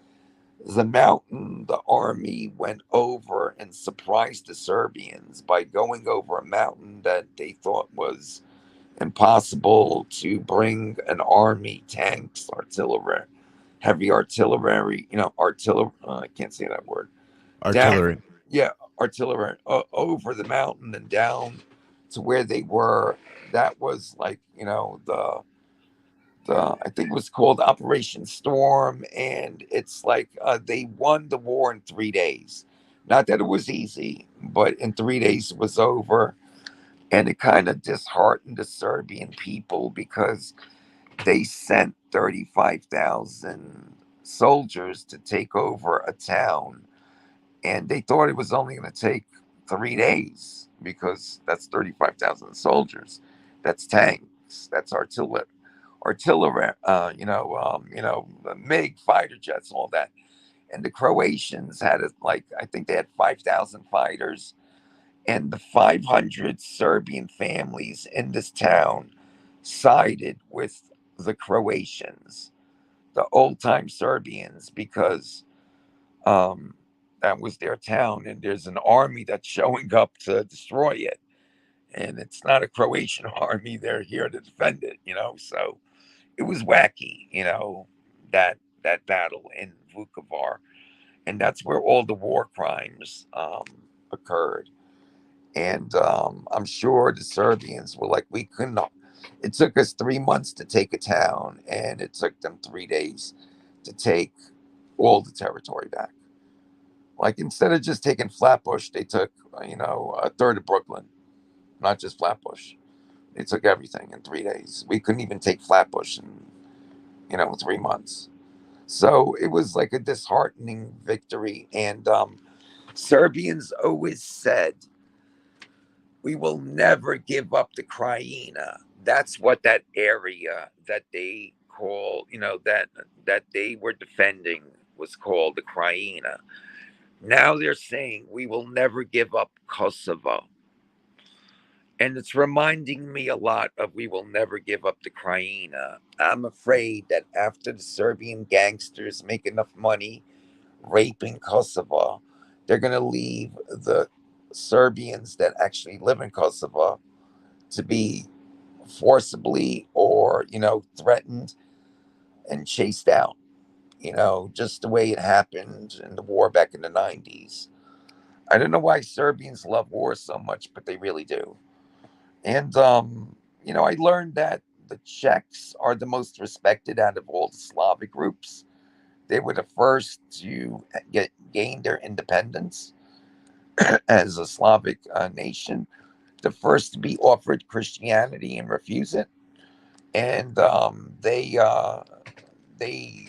the mountain the army went over and surprised the Serbians by going over a mountain that they thought was impossible to bring an army, tanks, artillery, heavy artillery, artillery, I can't say that word, down, Artillery. yeah, artillery over the mountain and down to where they were. That was like, I think it was called Operation Storm, and it's like they won the war in 3 days. Not that it was easy, but in 3 days it was over, and it kind of disheartened the Serbian people because they sent 35,000 soldiers to take over a town, and they thought it was only going to take 3 days because that's 35,000 soldiers, that's tanks, that's artillery, the MiG fighter jets, all that. And the Croatians had it like, I think they had 5,000 fighters, and the 500 Serbian families in this town sided with the Croatians, the old time Serbians, because um, that was their town, and there's an army that's showing up to destroy it. And it's not a Croatian army; they're here to defend it. So it was wacky, that battle in Vukovar, and that's where all the war crimes occurred. And I'm sure the Serbians were like, we couldn't. It took us 3 months to take a town, and it took them 3 days to take all the territory back. Like instead of just taking Flatbush, they took a third of Brooklyn, not just Flatbush. They took everything in 3 days. We couldn't even take Flatbush in 3 months. So it was like a disheartening victory. And Serbians always said, we will never give up the Krajina. That's what that area that they call, that they were defending was called the Krajina. Now they're saying we will never give up Kosovo. And it's reminding me a lot of we will never give up the Krajina. I'm afraid that after the Serbian gangsters make enough money raping Kosovo, they're going to leave the Serbians that actually live in Kosovo to be forcibly or, threatened and chased out, just the way it happened in the war back in the 90s. I don't know why Serbians love war so much, but they really do. And, I learned that the Czechs are the most respected out of all the Slavic groups. They were the first to gain their independence as a Slavic nation. the first to be offered Christianity and refuse it. And they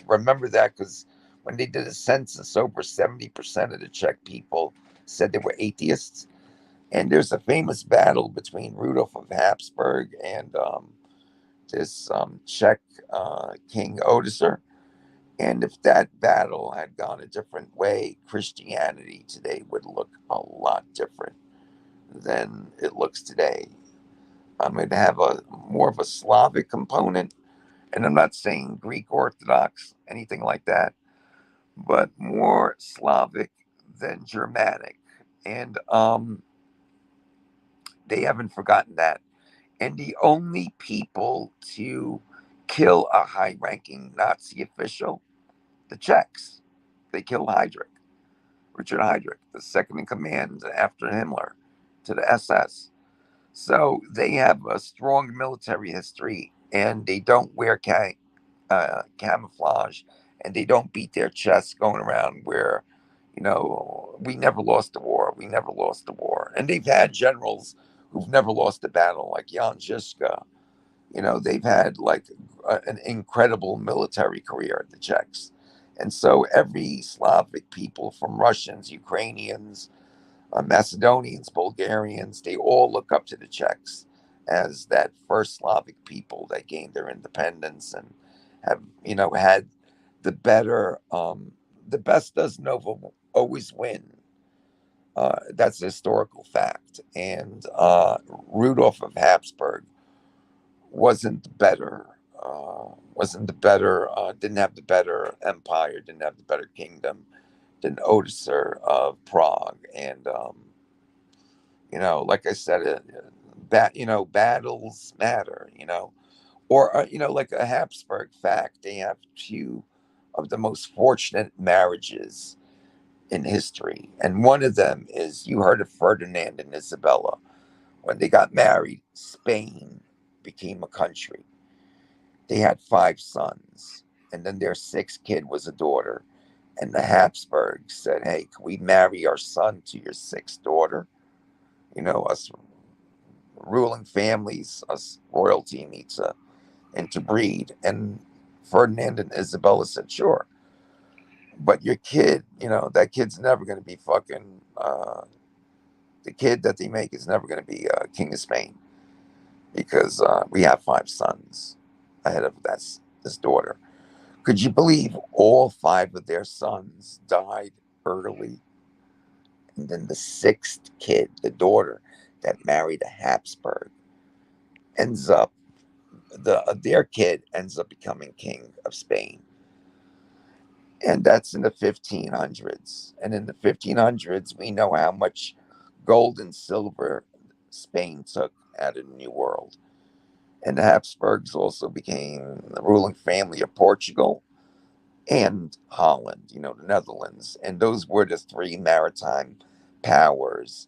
remember that because when they did a census, over 70% of the Czech people said they were atheists. And there's a famous battle between Rudolf of Habsburg and this Czech King Odoacer. And if that battle had gone a different way, Christianity today would look a lot different than it looks today. It'd have a more of a Slavic component, and I'm not saying Greek Orthodox, anything like that, but more Slavic than Germanic. And they haven't forgotten that. And the only people to kill a high ranking Nazi official, the Czechs, they killed Heydrich, Richard Heydrich, the second in command after Himmler to the SS. So they have a strong military history and they don't wear camouflage and they don't beat their chests going around where, we never lost the war. We never lost the war. And they've had generals who've never lost a battle, like Jan Žižka. They've had like an incredible military career, the Czechs. And so every Slavic people, from Russians, Ukrainians, Macedonians, Bulgarians, they all look up to the Czechs as that first Slavic people that gained their independence and have, had the better, the best doesn't always win. That's a historical fact. And Rudolf of Habsburg wasn't better, didn't have the better empire, didn't have the better kingdom than Odoacer of Prague. And, like I said, battles matter, or, like a Habsburg fact, they have two of the most fortunate marriages in history. And one of them is, you heard of Ferdinand and Isabella. When they got married, Spain became a country. They had 5 sons, and then their sixth kid was a daughter. And the Habsburgs said, "Hey, can we marry our son to your sixth daughter?" Us ruling families, us royalty needs to interbreed. And Ferdinand and Isabella said, "Sure, but your kid, that kid's never going to be fucking. The kid that they make is never going to be king of Spain because we have 5 sons ahead of this daughter." Could you believe all 5 of their sons died early? And then the sixth kid, the daughter that married a Habsburg, ends up their kid ends up becoming king of Spain. And that's in the 1500s. And in the 1500s, we know how much gold and silver Spain took out of the New World. And the Habsburgs also became the ruling family of Portugal and Holland, the Netherlands. And those were the three maritime powers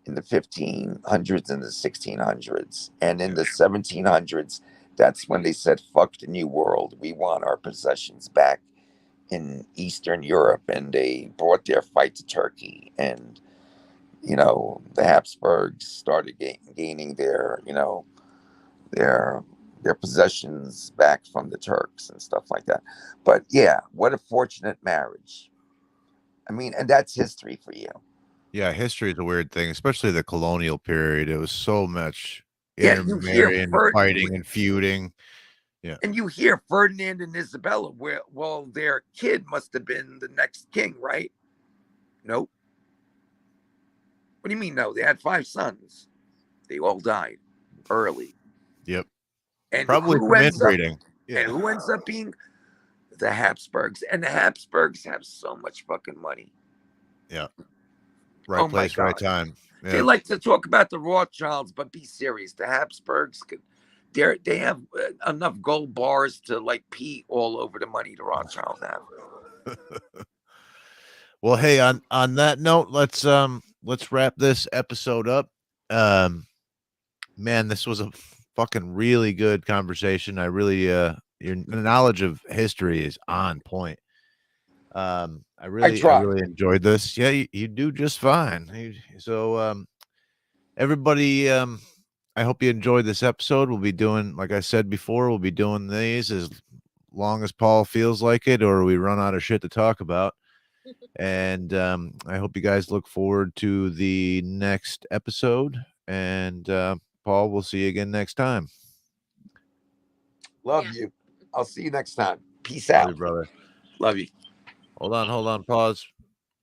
in the 1500s and the 1600s. And in the 1700s, that's when they said, fuck the New World. We want our possessions back in Eastern Europe. And they brought their fight to Turkey. And, the Habsburgs started gaining their their possessions back from the Turks and stuff like that. But yeah, what a fortunate marriage. I mean, and that's history for you. Yeah, history is a weird thing, especially the colonial period. It was so much Yeah, you hear intermarrying, fighting, and feuding. Yeah. And you hear Ferdinand and Isabella, well, their kid must have been the next king, right? Nope. What do you mean, no? They had 5 sons. They all died early. Yep. And Probably who from ends up? inbreeding. Yeah. And who ends up being the Habsburgs? And the Habsburgs have so much fucking money. Yeah. Right place, right time. Yeah. They like to talk about the Rothschilds, but be serious. The Habsburgs they have enough gold bars to like pee all over the money the Rothschilds have. Well, hey, on that note, let's wrap this episode up. Man, this was a fucking really good conversation. I really your knowledge of history is on point. I really enjoyed this. Yeah, you do just fine. So everybody, I hope you enjoyed this episode. We'll be doing, like I said before, we'll be doing these as long as Paul feels like it, or we run out of shit to talk about. And I hope you guys look forward to the next episode. And Paul, we'll see you again next time. Love you. I'll see you next time. Peace Love out. you, brother. Love you. Hold on, pause.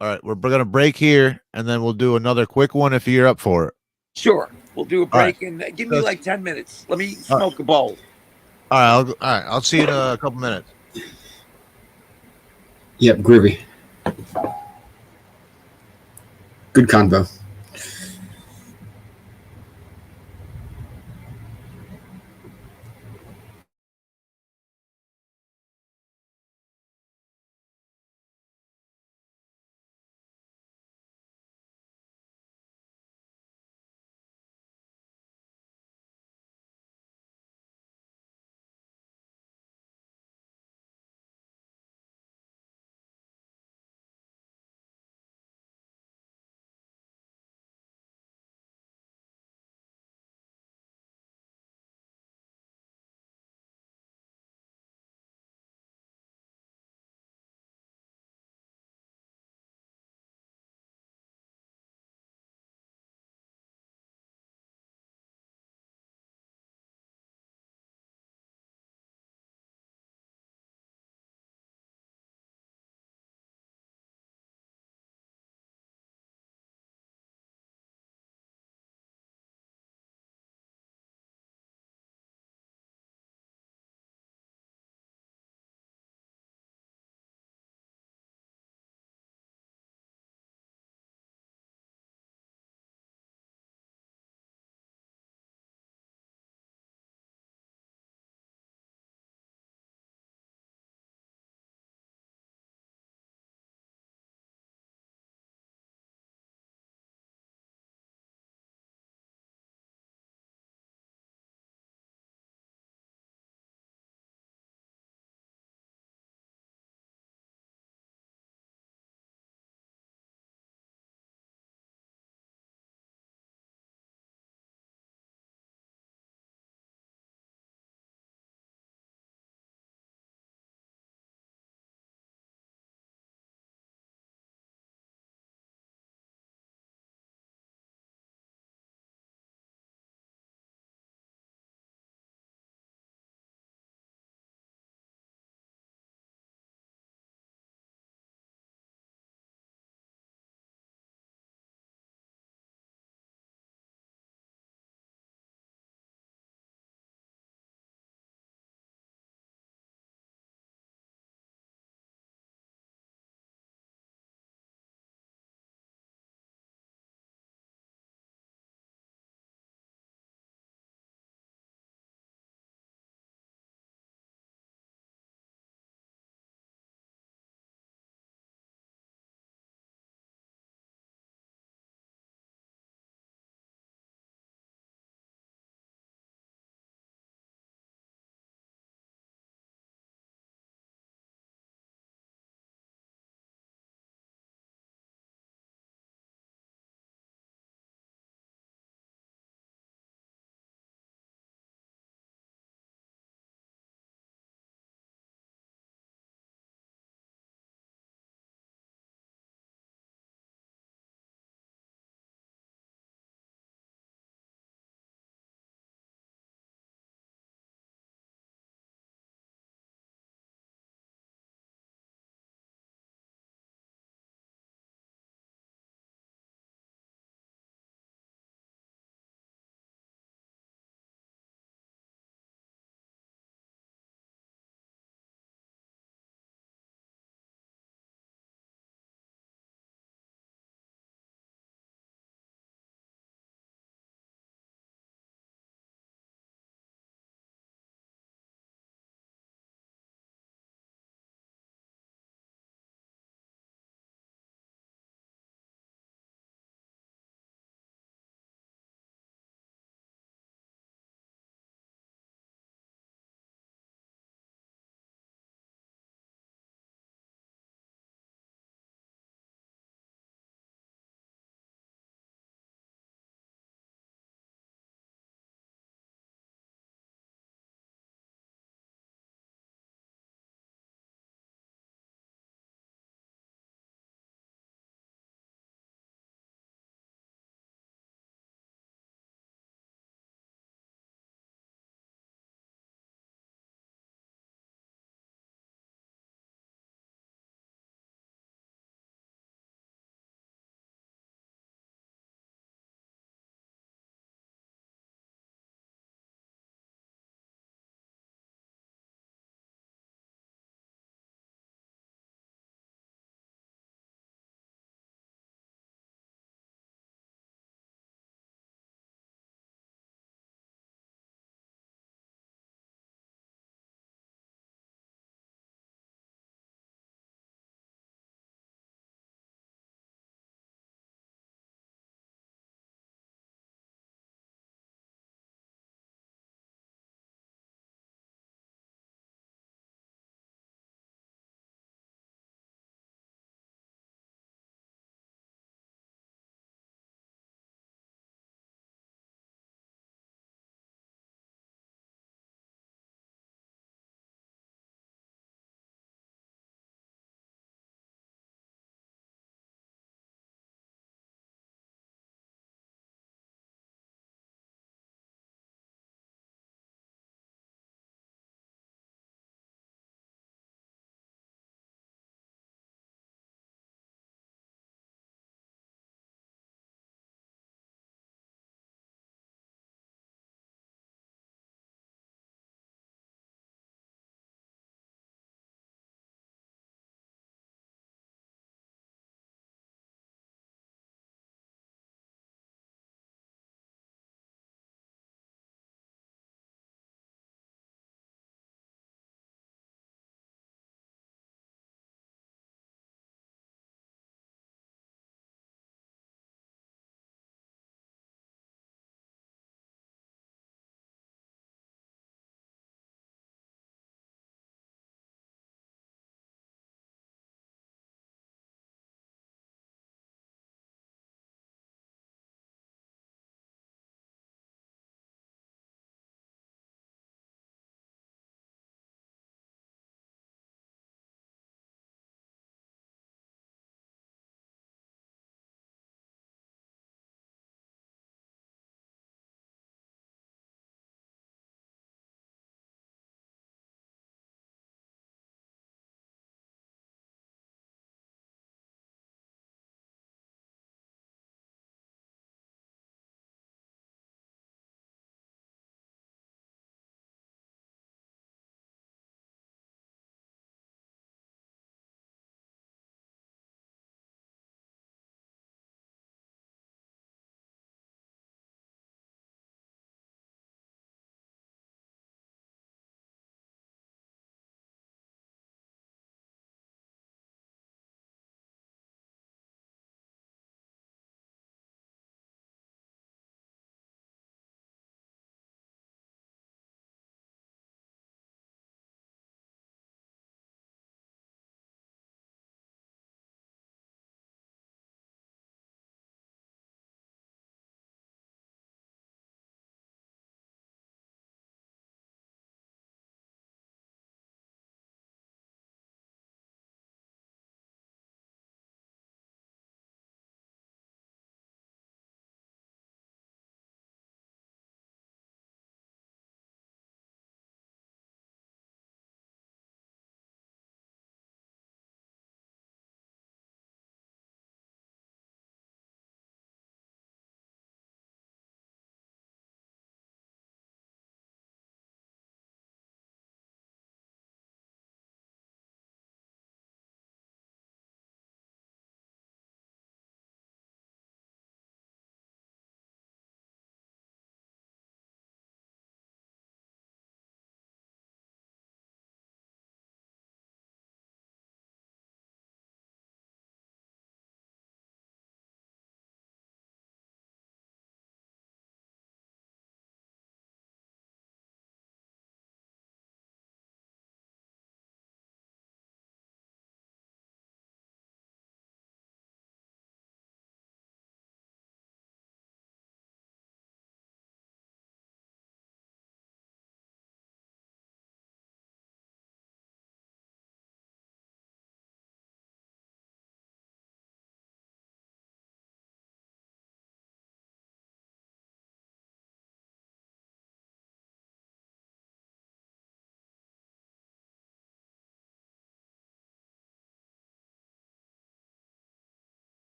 All right, we're gonna break here, and then we'll do another quick one if you're up for it. Sure. We'll do a All right. break and give me like 10 minutes. Let me All right. smoke a bowl. All right, I'll see you in a couple minutes. Yep, groovy. Good convo.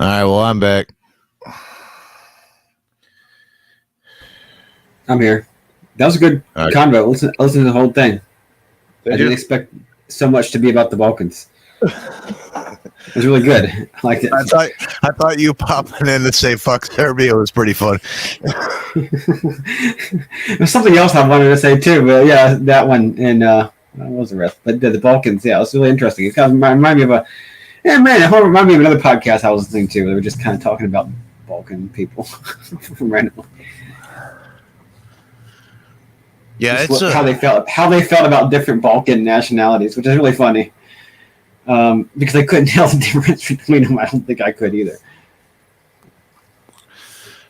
All right, well, I'm back. I'm here. That was a good All right. convo. Listen to the whole thing. Did I didn't you? expect so much to be about the Balkans. It was really good. I liked it. I thought you popping in to say fuck Serbia was pretty fun. There's something else I wanted to say too, but yeah, that one and what was the rest? But the Balkans, yeah, it was really interesting. It kind of remind me of it remind me of another podcast I was listening to. They were just kind of talking about Balkan people randomly. Yeah, How they felt about different Balkan nationalities, which is really funny. Because I couldn't tell the difference between them. I don't think I could either.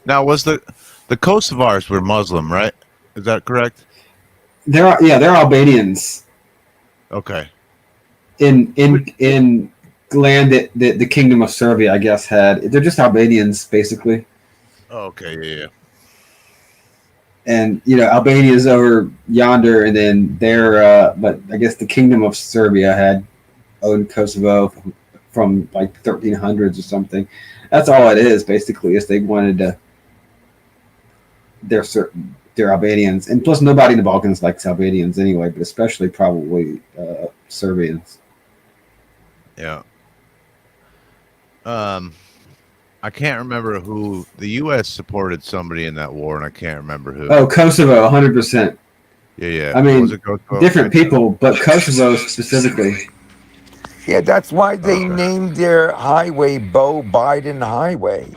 now was the Kosovars were Muslim, right? Is that correct? They're Albanians Okay. in land that the Kingdom of Serbia, I guess, had. They're just Albanians basically. Oh, okay. Yeah. And Albania is over yonder, and then but I guess the Kingdom of Serbia had owned Kosovo from like 1300s or something. That's all it is basically. Is they wanted to they're Albanians, and plus nobody in the Balkans likes Albanians anyway, but especially probably Serbians. Yeah. I can't remember who the U.S. supported somebody in that war, and I can't remember who. Oh, Kosovo, 100%. Yeah. I mean, was it Kosovo? different people, but Kosovo specifically. Yeah, that's why they Okay. named their highway Bo Biden Highway.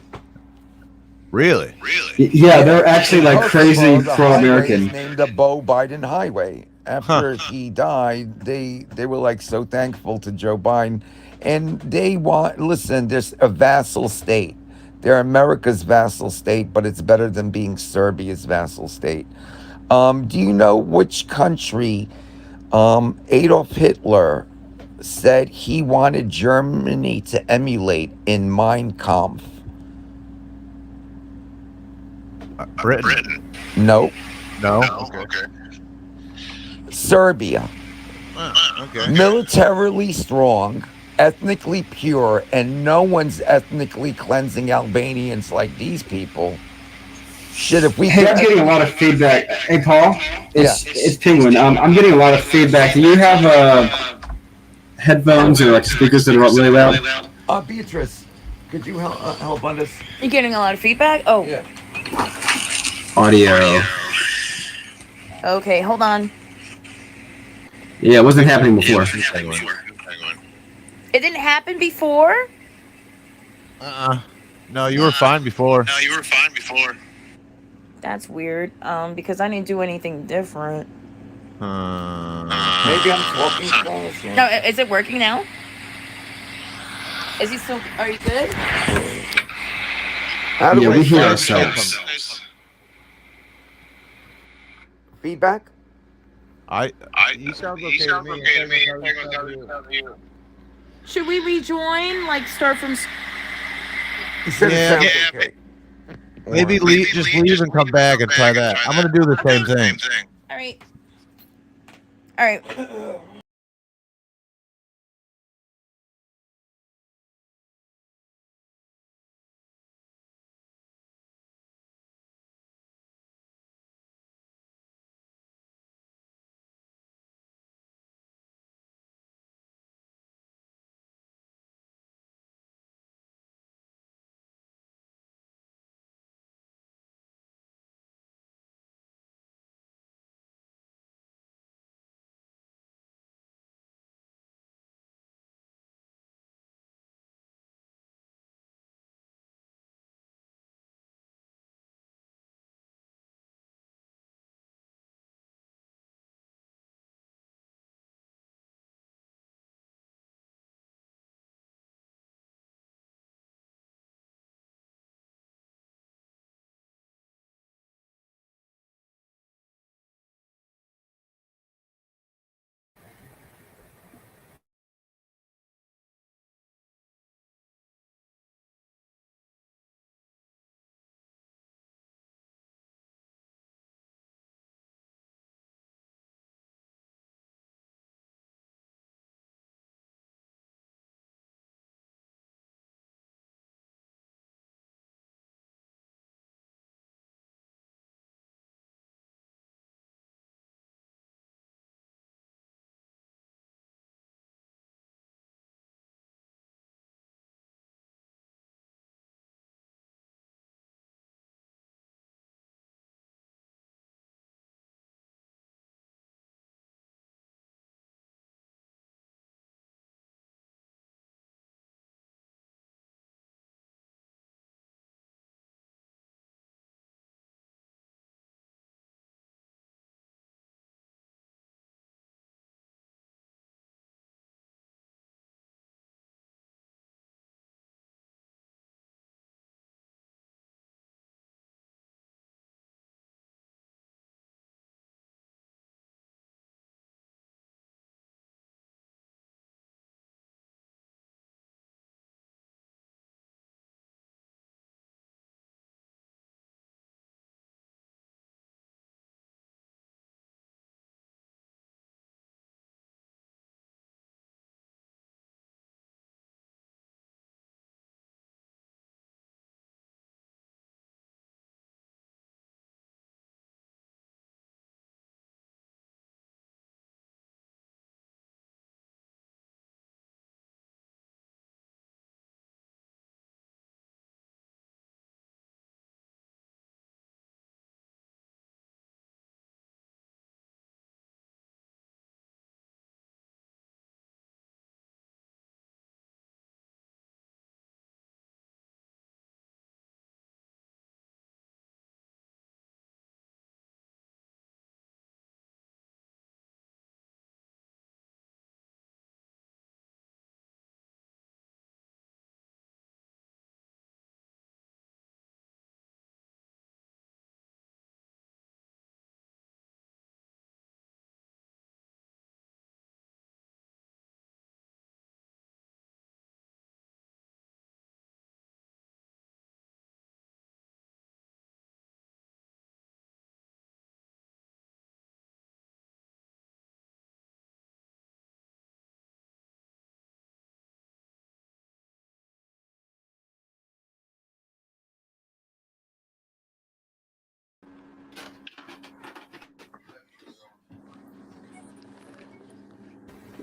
Really? Yeah, they're actually in like Kosovo, crazy the highway pro-American. is named the Bo Biden Highway. After Huh. he died, they were like so thankful to Joe Biden, and they want listen. There's a vassal state. They're America's vassal state, but it's better than being Serbia's vassal state. Do you know which country Adolf Hitler said he wanted Germany to emulate in Mein Kampf? Britain? Nope. No. Okay. Serbia. Okay. Militarily strong, ethnically pure, and no one's ethnically cleansing Albanians like these people. Shit, if we Hey, I'm getting a lot of feedback. Hey, Paul, it's Yeah. Penguin. I'm getting a lot of feedback. Do you have headphones or like speakers that are really loud? Beatrice, could you help on this? You're getting a lot of feedback? Oh, Yeah. Audio. okay, hold on. Yeah, it wasn't happening before. It didn't happen before? No, you were fine before. That's weird. Because I didn't do anything different. Maybe I'm talking fast. No, is it working now? Is he still? Are you good? How do Yeah, we we hear find ourselves. feedback? He sounds okay to me. Should we rejoin? Like start from? He said Yeah. it sounds okay. Maybe just leave and come back and try that. I'm gonna do the same thing. All right. All right.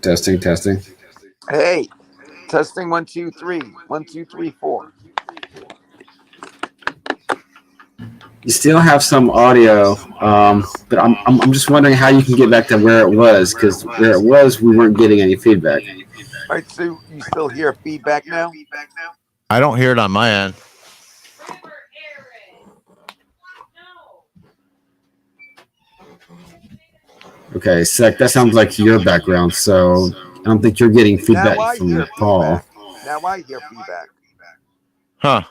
Testing, testing. Hey, testing 1, 2, 3. 1, 2, 3, 4. You still have some audio, but I'm just wondering how you can get back to where it was, because where it was, we weren't getting any feedback. All right, so you still hear feedback now? I don't hear it on my end. Okay, Sec, that sounds like your background, so I don't think you're getting Now feedback I from hear Paul. feedback. Now I hear feedback. Huh.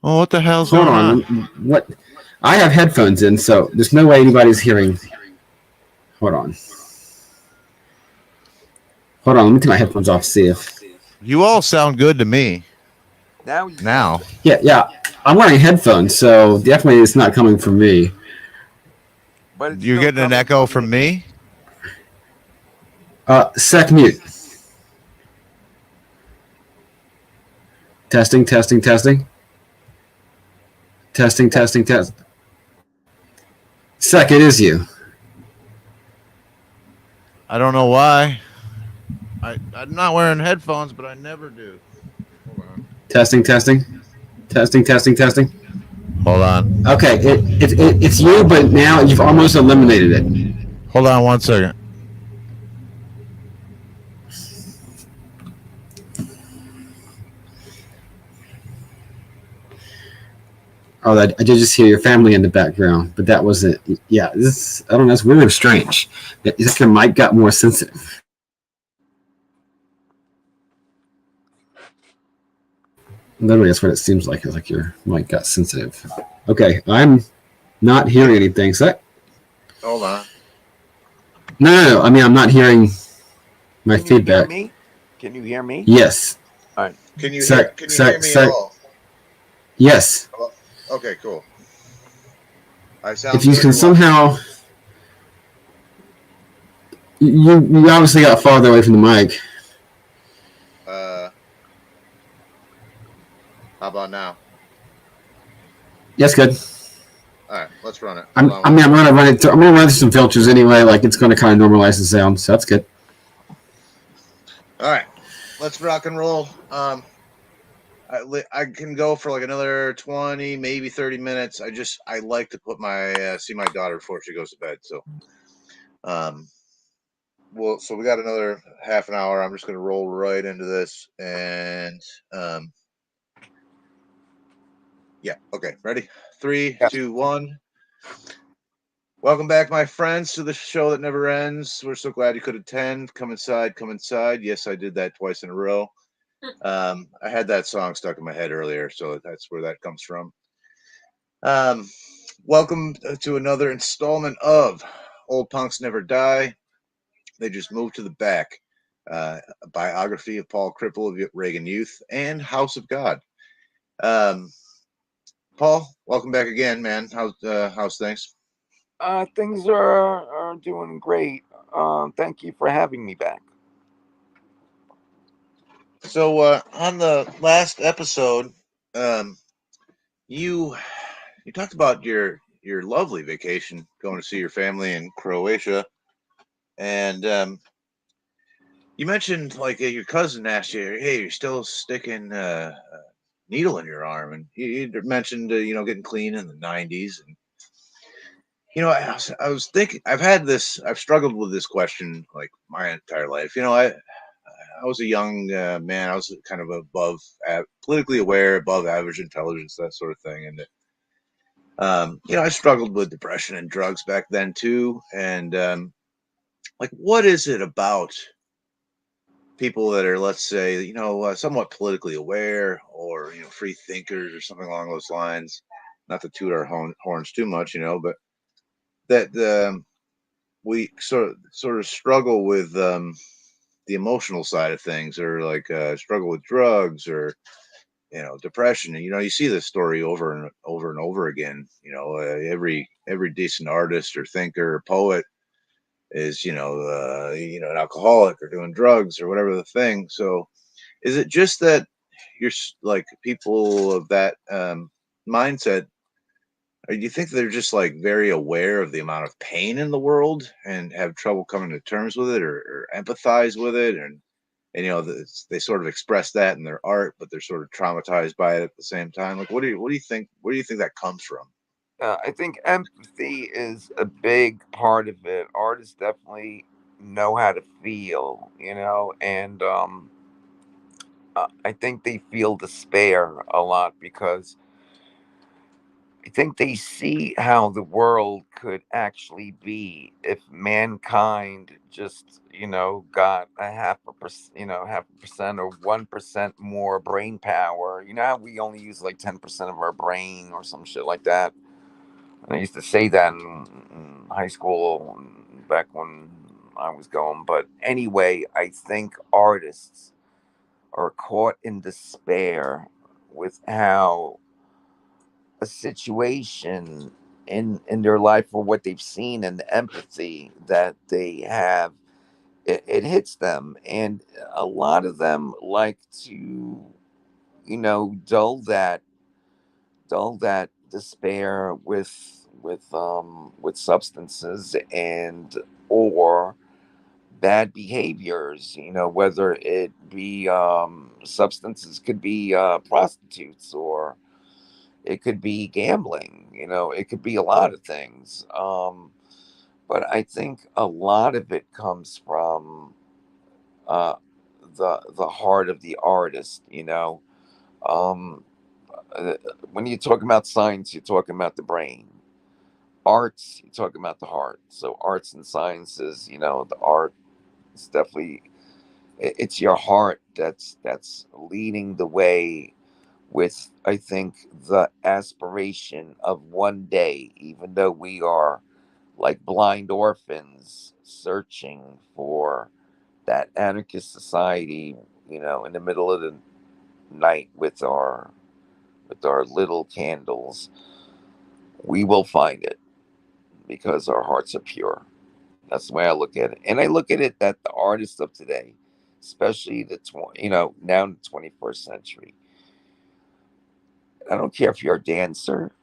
Well, what the hell's Hold going on? What? I have headphones in, so there's no way anybody's hearing. Hold on. Hold on, let me take my headphones off, see if. You all sound good to me. Now you Now. sound Yeah. I'm wearing headphones, so definitely it's not coming from me. but it's You're still getting an coming echo from me? Sec, mute. Testing, testing, testing. Testing, testing, test. Sec, it is you. I don't know why. I'm not wearing headphones, but I never do. Hold on. Testing, testing. Testing, testing, testing. Hold on. Okay, it's you, but now you've almost eliminated it. Hold on 1 second. Oh, I did just hear your family in the background, but that wasn't. Yeah, I don't know. It's really strange. It's like your mic got more sensitive. Literally, that's what it seems like. It's like your mic got sensitive. Okay, I'm not hearing anything. So Hold on. No. I mean, I'm not hearing my Can you hear feedback. me? Can you hear me? Yes. All right. Can you hear me at all? Yes. Okay, cool. I sound If you good can or what? somehow, you obviously got farther away from the mic. How about now? Yes, good. All right, let's run it. I'm gonna run it. I'm gonna run through some filters anyway. Like it's gonna kind of normalize the sound, so that's good. All right, let's rock and roll. I can go for like another 20, maybe 30 minutes. I like to put my see my daughter before she goes to bed. So, so we got another half an hour. I'm just gonna roll right into this, and yeah, okay, ready? 3, Yes. 2, 1. Welcome back, my friends, to the show that never ends. We're so glad you could attend. Come inside, come inside. Yes, I did that twice in a row. I had that song stuck in my head earlier, so that's where that comes from. Welcome to another installment of Old Punks Never Die. They just moved to the back. A biography of Paul Cripple of Reagan Youth and House of God. Paul, welcome back again, man. How's things? Things are doing great. Thank you for having me back. So on the last episode, you talked about your lovely vacation, going to see your family in Croatia, and you mentioned like your cousin asked you, "Hey, you're still sticking a needle in your arm," and you mentioned getting clean in the '90s, and I was thinking I've struggled with this question like my entire life. I was a young man. I was kind of above politically aware, above average intelligence, that sort of thing, and I struggled with depression and drugs back then too. And like, what is it about people that are, let's say, somewhat politically aware or free thinkers or something along those lines? Not to toot our horns too much, but that we sort of struggle with the emotional side of things, or like struggle with drugs, or depression. And you see this story over and over and over again. Every decent artist or thinker or poet is an alcoholic or doing drugs or whatever the thing. So is it just that you're like people of that mindset Do you think they're just like very aware of the amount of pain in the world and have trouble coming to terms with it, or empathize with it, and they sort of express that in their art, but they're sort of traumatized by it at the same time? Like, what do you think? Where do you think that comes from? I think empathy is a big part of it. Artists definitely know how to feel, and I think they feel despair a lot because I think they see how the world could actually be if mankind just, got a half a percent or 1% more brain power. You know how we only use like 10% of our brain or some shit like that. And I used to say that in high school back when I was going. But anyway, I think artists are caught in despair with how a situation in their life or what they've seen and the empathy that they have, it hits them, and a lot of them like to dull that despair with substances and or bad behaviors, whether it be substances, could be prostitutes, or it could be gambling, it could be a lot of things. But I think a lot of it comes from uh, the heart of the artist. Um, uh, when you talk about science, you're talking about the brain. Arts, you're talking about the heart. So arts and sciences, the art is definitely it's your heart that's leading the way with, I think, the aspiration of one day, even though we are like blind orphans searching for that anarchist society, in the middle of the night with our little candles, we will find it because our hearts are pure. That's the way I look at it. And I look at it that the artists of today, especially now in the 21st century, I don't care if you're a dancer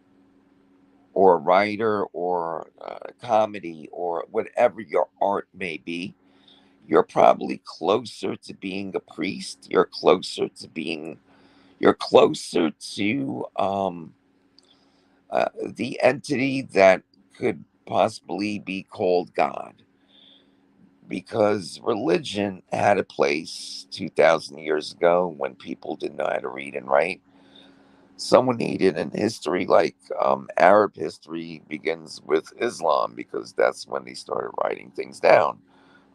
or a writer or a comedy or whatever your art may be, you're probably closer to being a priest. You're closer to the entity that could possibly be called God, because religion had a place 2,000 years ago when people didn't know how to read and write. Someone needed in history, like Arab history begins with Islam, because that's when they started writing things down.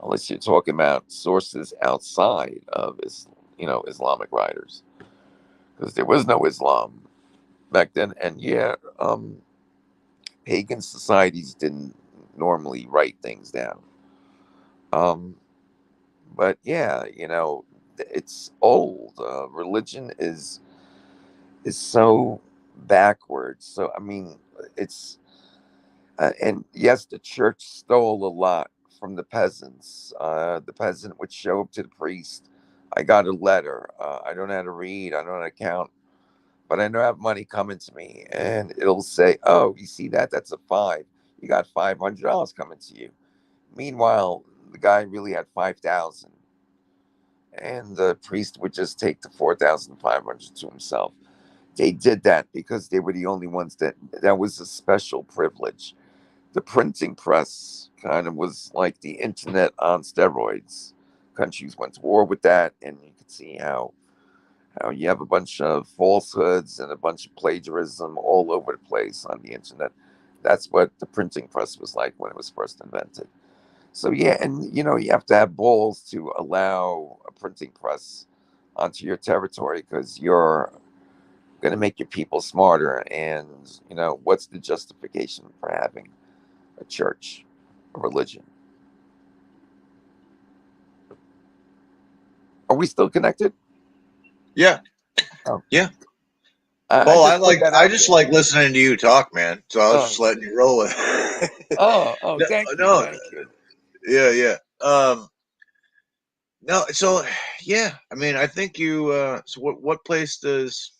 Unless you're talking about sources outside of Islamic writers, because there was no Islam back then. And yeah, pagan societies didn't normally write things down. Um, but yeah, it's old. Religion is so backwards. So I mean, it's and yes, the church stole a lot from the peasants. The peasant would show up to the priest. I got a letter. I don't know how to read. I don't know how to count, but I know I have money coming to me, and it'll say, "Oh, you see that? That's a five. You got $500 coming to you." Meanwhile, the guy really had 5,000, and the priest would just take the 4,500 to himself. They did that because they were the only ones that was a special privilege. The printing press kind of was like the internet on steroids. Countries went to war with that, and you could see how you have a bunch of falsehoods and a bunch of plagiarism all over the place on the internet. That's what the printing press was like when it was first invented. So yeah, and you have to have balls to allow a printing press onto your territory, because you're going to make your people smarter. And what's the justification for having a church, a religion? Are we still connected? Yeah, Oh, yeah. I Well, just put that I out just there. like listening to you talk, man. So I was just Oh, letting you roll with it. oh, No, thank you, no, thank you. yeah, yeah. No, so yeah. I mean, I think you. So what place does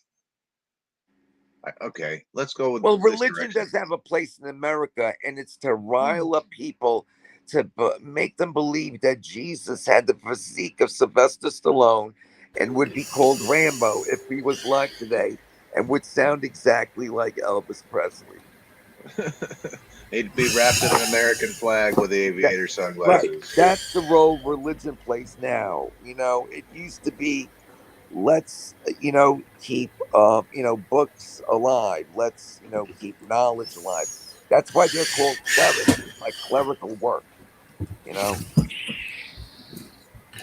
Okay, let's go with Well, this religion direction. does have a place in America, and it's to rile up people to make them believe that Jesus had the physique of Sylvester Stallone and would be called Rambo if he was alive today, and would sound exactly like Elvis Presley. He'd be wrapped in an American flag with That, aviator right. sunglasses. That's the role religion plays now. It used to be, let's keep books alive, let's keep knowledge alive. That's why they're called clerics. It's like clerical work you know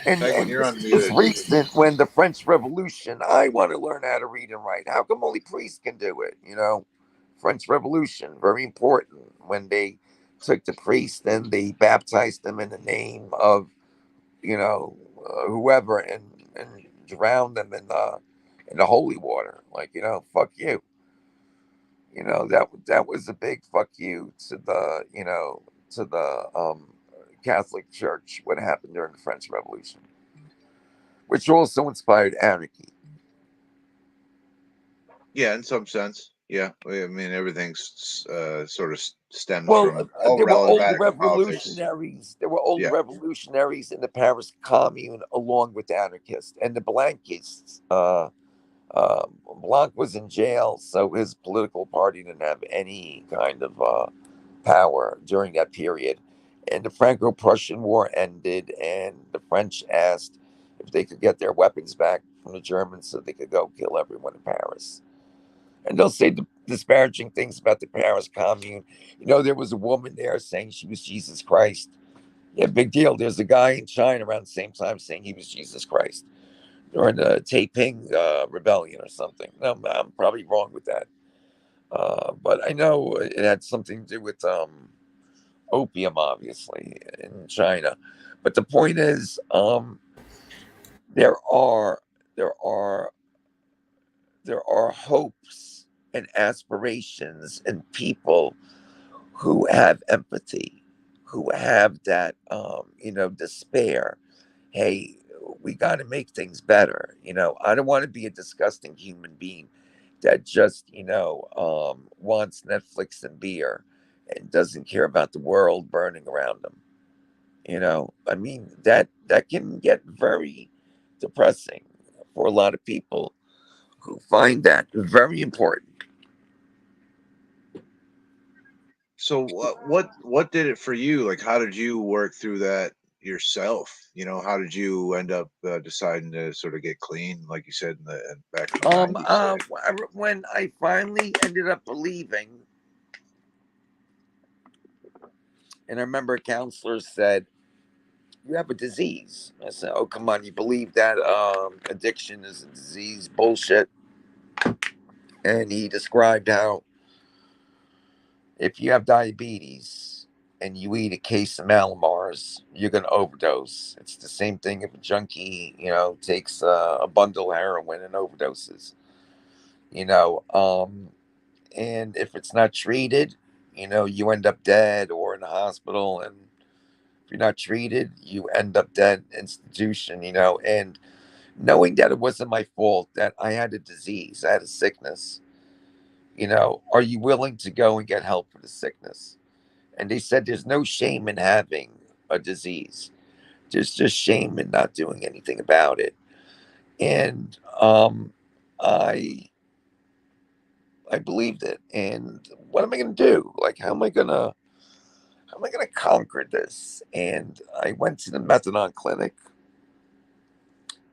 Penguin, and you're it's unmuted. recent when the French Revolution. I want to learn how to read and write. How come only priests can do it? French Revolution, very important, when they took the priest and they baptized them in the name of whoever, and drown them in the holy water. Like, fuck you. That was a big fuck you to the Catholic Church. What happened during the French Revolution, which also inspired anarchy. Yeah, in some sense. Yeah, I mean everything's sort of stems Well, from all there were relative old radical politics. revolutionaries. There were old Yeah, revolutionaries in the Paris Commune, along with anarchists and the Blanquists. Blanc was in jail, so his political party didn't have any kind of power during that period. And the Franco-Prussian War ended, and the French asked if they could get their weapons back from the Germans so they could go kill everyone in Paris. And they'll say disparaging things about the Paris Commune. There was a woman there saying she was Jesus Christ. Yeah, big deal. There's a guy in China around the same time saying he was Jesus Christ during the Taiping rebellion or something. No, I'm probably wrong with that. But I know it had something to do with opium, obviously, in China. But the point is, there are there are there are hopes and aspirations in people who have empathy, who have that despair. Hey, we got to make things better. I don't want to be a disgusting human being that just wants Netflix and beer and doesn't care about the world burning around them. I mean, that can get very depressing for a lot of people who find that very important. so what did it for you? Like, how did you work through that yourself? How did you end up deciding to sort of get clean, like you said back in the '90s? When I finally ended up believing, and I remember a counselor said, "You have a disease." I said, "Oh, come on, you believe that addiction is a disease? Bullshit." And he described how if you have diabetes and you eat a case of Malamars, you're going to overdose. It's the same thing if a junkie, takes a bundle of heroin and overdoses. You know, um, and if it's not treated, you end up dead or in the hospital. And if you're not treated, you end up dead institution. And knowing that it wasn't my fault, that I had a disease, I had a sickness. Are you willing to go and get help for the sickness? And they said there's no shame in having a disease. There's just shame in not doing anything about it. And I I believed it. And what am I going to do? Like, how am I gonna conquer this? And I went to the methadone clinic.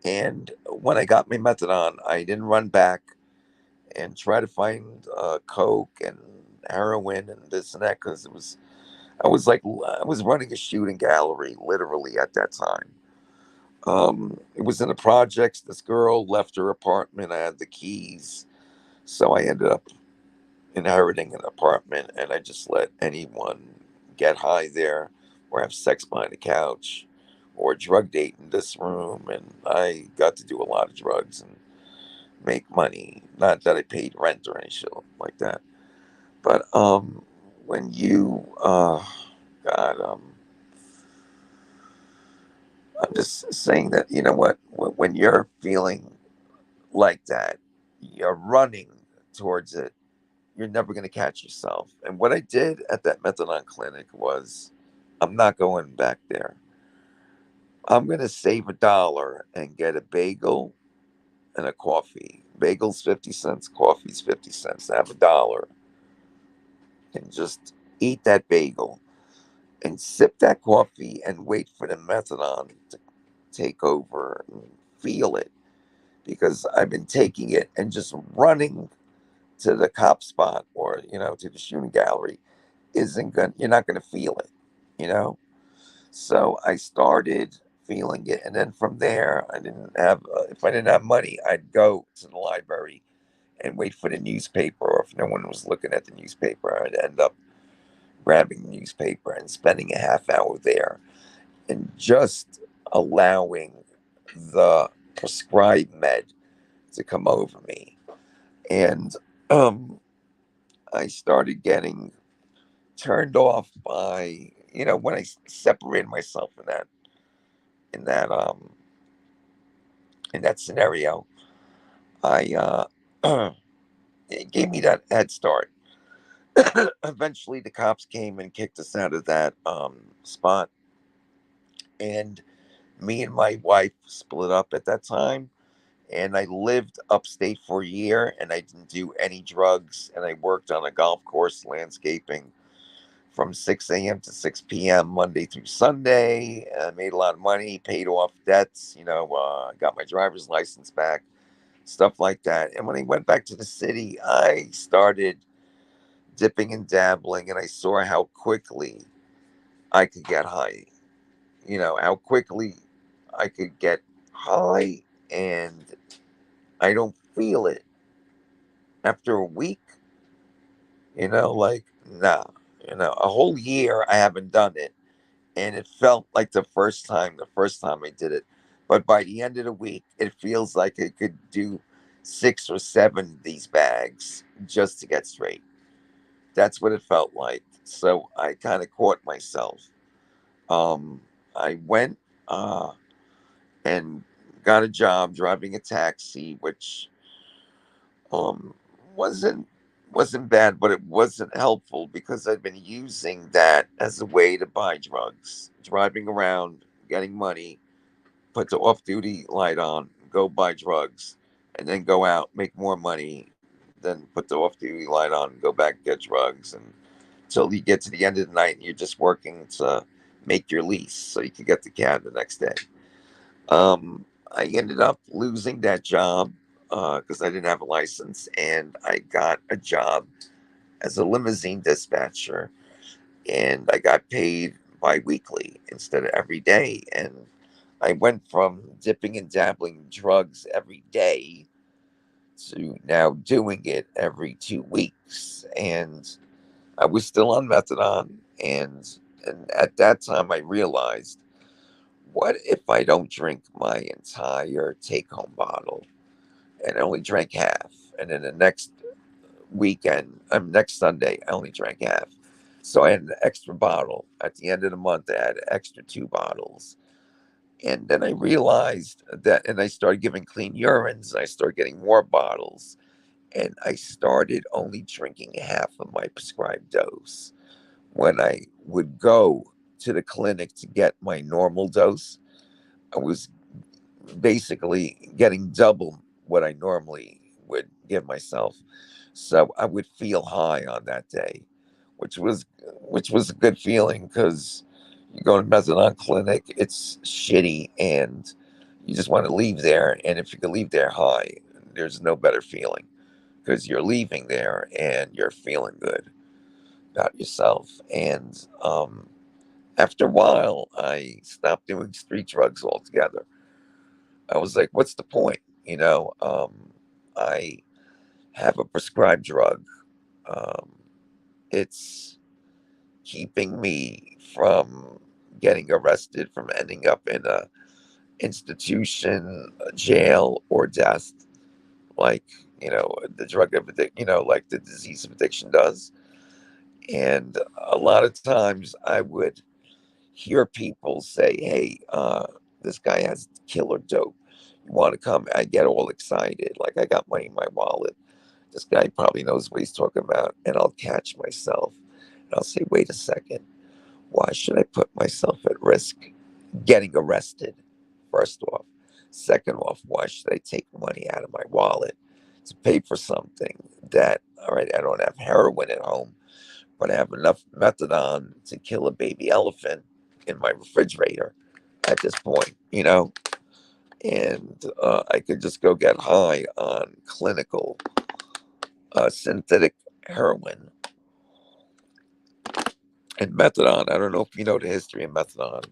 And when I got my methadone, I didn't run back and try to find coke and heroin and this and that, because I was running a shooting gallery literally at that time. It was in the projects. This girl left her apartment. I had the keys, so I ended up inheriting an apartment, and I just let anyone get high there, or have sex behind the couch, or drug date in this room. And I got to do a lot of drugs and make money. Not that I paid rent or any shit like that. But when you, God, I'm just saying that, you know what, when you're feeling like that, you're running towards it, you're never going to catch yourself. And what I did at that methadone clinic was, I'm not going back there. I'm going to save $1 and get a bagel and a coffee. Bagel's 50 cents, coffee's 50 cents. I have $1 and just eat that bagel and sip that coffee and wait for the methadone to take over and feel it, because I've been taking it and just running to the cop spot or to the shooting gallery isn't going. You're not going to feel it, you know. So I started feeling it, and then from there, I didn't have. If I didn't have money, I'd go to the library and wait for the newspaper, or if no one was looking at the newspaper, I'd end up grabbing the newspaper and spending a half hour there and just allowing the prescribed med to come over me. And um, I started getting turned off by, when I separated myself in that um in that scenario. I it gave me that head start. Eventually the cops came and kicked us out of that spot, and me and my wife split up at that time, and I lived upstate for a year, and I didn't do any drugs, and I worked on a golf course landscaping from 6 a.m. to 6 p.m. Monday through Sunday. I made a lot of money, paid off debts, got my driver's license back, stuff like that. And when I went back to the city, I started dipping and dabbling, and I saw how quickly I could get high. How quickly I could get high, and I don't feel it after a week, like, nah, a whole year I haven't done it. And it felt like the first time I did it. But by the end of the week, it feels like I could do 6 or 7 of these bags just to get straight. That's what it felt like. So I kind of caught myself. I went and got a job driving a taxi, which um, wasn't wasn't bad, but it wasn't helpful because I'd been using that as a way to buy drugs, driving around, getting money, put the off-duty light on, go buy drugs, and then go out, make more money, then put the off-duty light on, go back get drugs, and until you get to the end of the night and you're just working to make your lease so you can get the cab the next day. I ended up losing that job because I didn't have a license, and I got a job as a limousine dispatcher, and I got paid bi-weekly instead of every day. And I went from dipping and dabbling drugs every day to now doing it every 2 weeks. And I was still on methadone, and at that time I realized, what if I don't drink my entire take-home bottle and I only drank half, and then the next Sunday, I only drank half. So I had an extra bottle. At the end of the month, I had an extra 2 bottles. And then I realized that, and I started giving clean urines. I started getting more bottles. And I started only drinking half of my prescribed dose. When I would go to the clinic to get my normal dose, I was basically getting double what I normally would give myself. So I would feel high on that day, which was which was a good feeling because you go to methadone clinic, it's shitty, and you just want to leave there. And if you can leave there high, there's no better feeling because you're leaving there and you're feeling good about yourself. And after a while, I stopped doing street drugs altogether. I was like, what's the point? I have a prescribed drug. Um, it's keeping me from getting arrested, from ending up in a institution, a jail, or death, like the drug of addiction, like the disease of addiction does. And a lot of times, I would hear people say, "Hey, this guy has killer dope. You want to come?" I get all excited, like I got money in my wallet This guy probably knows what he's talking about. And I'll catch myself and I'll say, wait a second. Why should I put myself at risk getting arrested? First off. Second off, why should I take money out of my wallet to pay for something that, all right, I don't have heroin at home, but I have enough methadone to kill a baby elephant in my refrigerator at this point, you know? And I could just go get high on clinical synthetic heroin and methadone. I don't know if you know the history of methadone.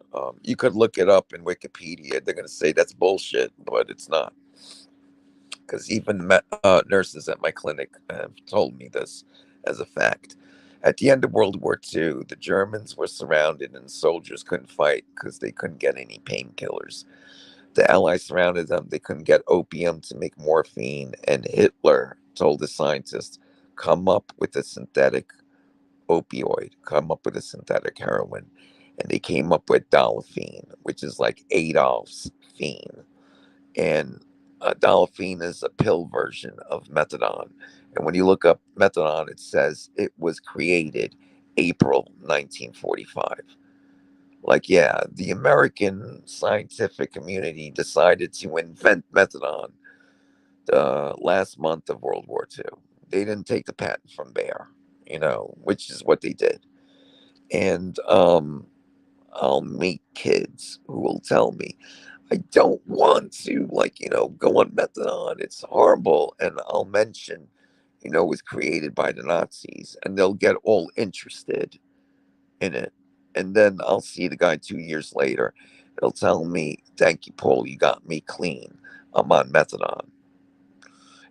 You could look it up in Wikipedia. They're going to say that's bullshit, but it's not. Because even nurses at my clinic have told me this as a fact. At the end of World War II, the Germans were surrounded and soldiers couldn't fight because they couldn't get any painkillers. The Allies surrounded them. They couldn't get opium to make morphine. And Hitler told the scientists, come up with a synthetic opioid, come up with a synthetic heroin. And they came up with dolphine, which is like Adolf's fiend. And dolphine is a pill version of methadone. And when you look up methadone, it says it was created April 1945. Like, yeah, the American scientific community decided to invent methadone the last month of World War II. They didn't take the patent from Bayer, you know, which is what they did. And I'll meet kids who will tell me, I don't want to, like, you know, go on methadone. It's horrible. And I'll mention, you know, it was created by the Nazis, and they'll get all interested in it. And then I'll see the guy 2 years later. He'll tell me, thank you, Paul. You got me clean. I'm on methadone.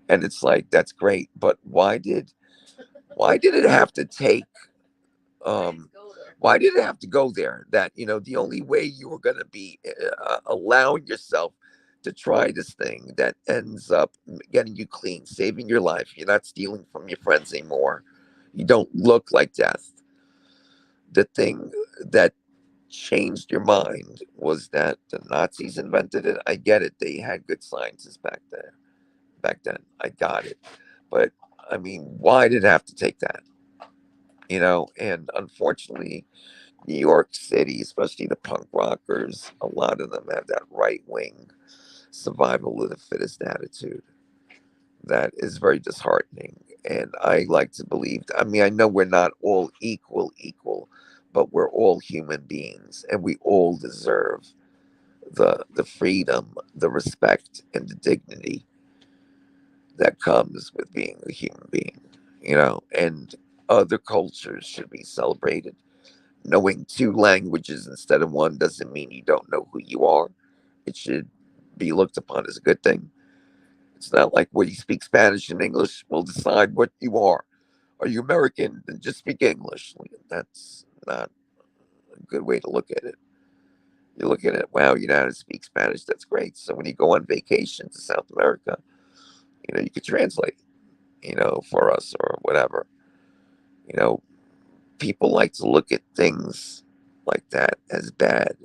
And it's like, that's great. But why did it have to take why did it have to go there? That, you know, the only way you were going to be allowing yourself to try this thing that ends up getting you clean, saving your life. You're not stealing from your friends anymore. You don't look like death. The thing that changed your mind was that the Nazis invented it. I get it. They had good scientists back there. Back then, I got it. But I mean, why did it have to take that? You know, and unfortunately, New York City, especially the punk rockers, a lot of them have that right wing survival of the fittest attitude that is very disheartening. And I like to believe, I mean, I know we're not all equal, but we're all human beings and we all deserve the freedom, the respect, and the dignity that comes with being a human being, you know, and other cultures should be celebrated. Knowing two languages instead of one doesn't mean you don't know who you are. It should be looked upon as a good thing. It's not like whether you speak Spanish and English will decide what you are. Are you American? Then just speak English. That's not a good way to look at it. You look at it, wow, you know how to speak Spanish. That's great. So when you go on vacation to South America, you know, you could translate, you know, for us or whatever. You know, people like to look at things like that as bad.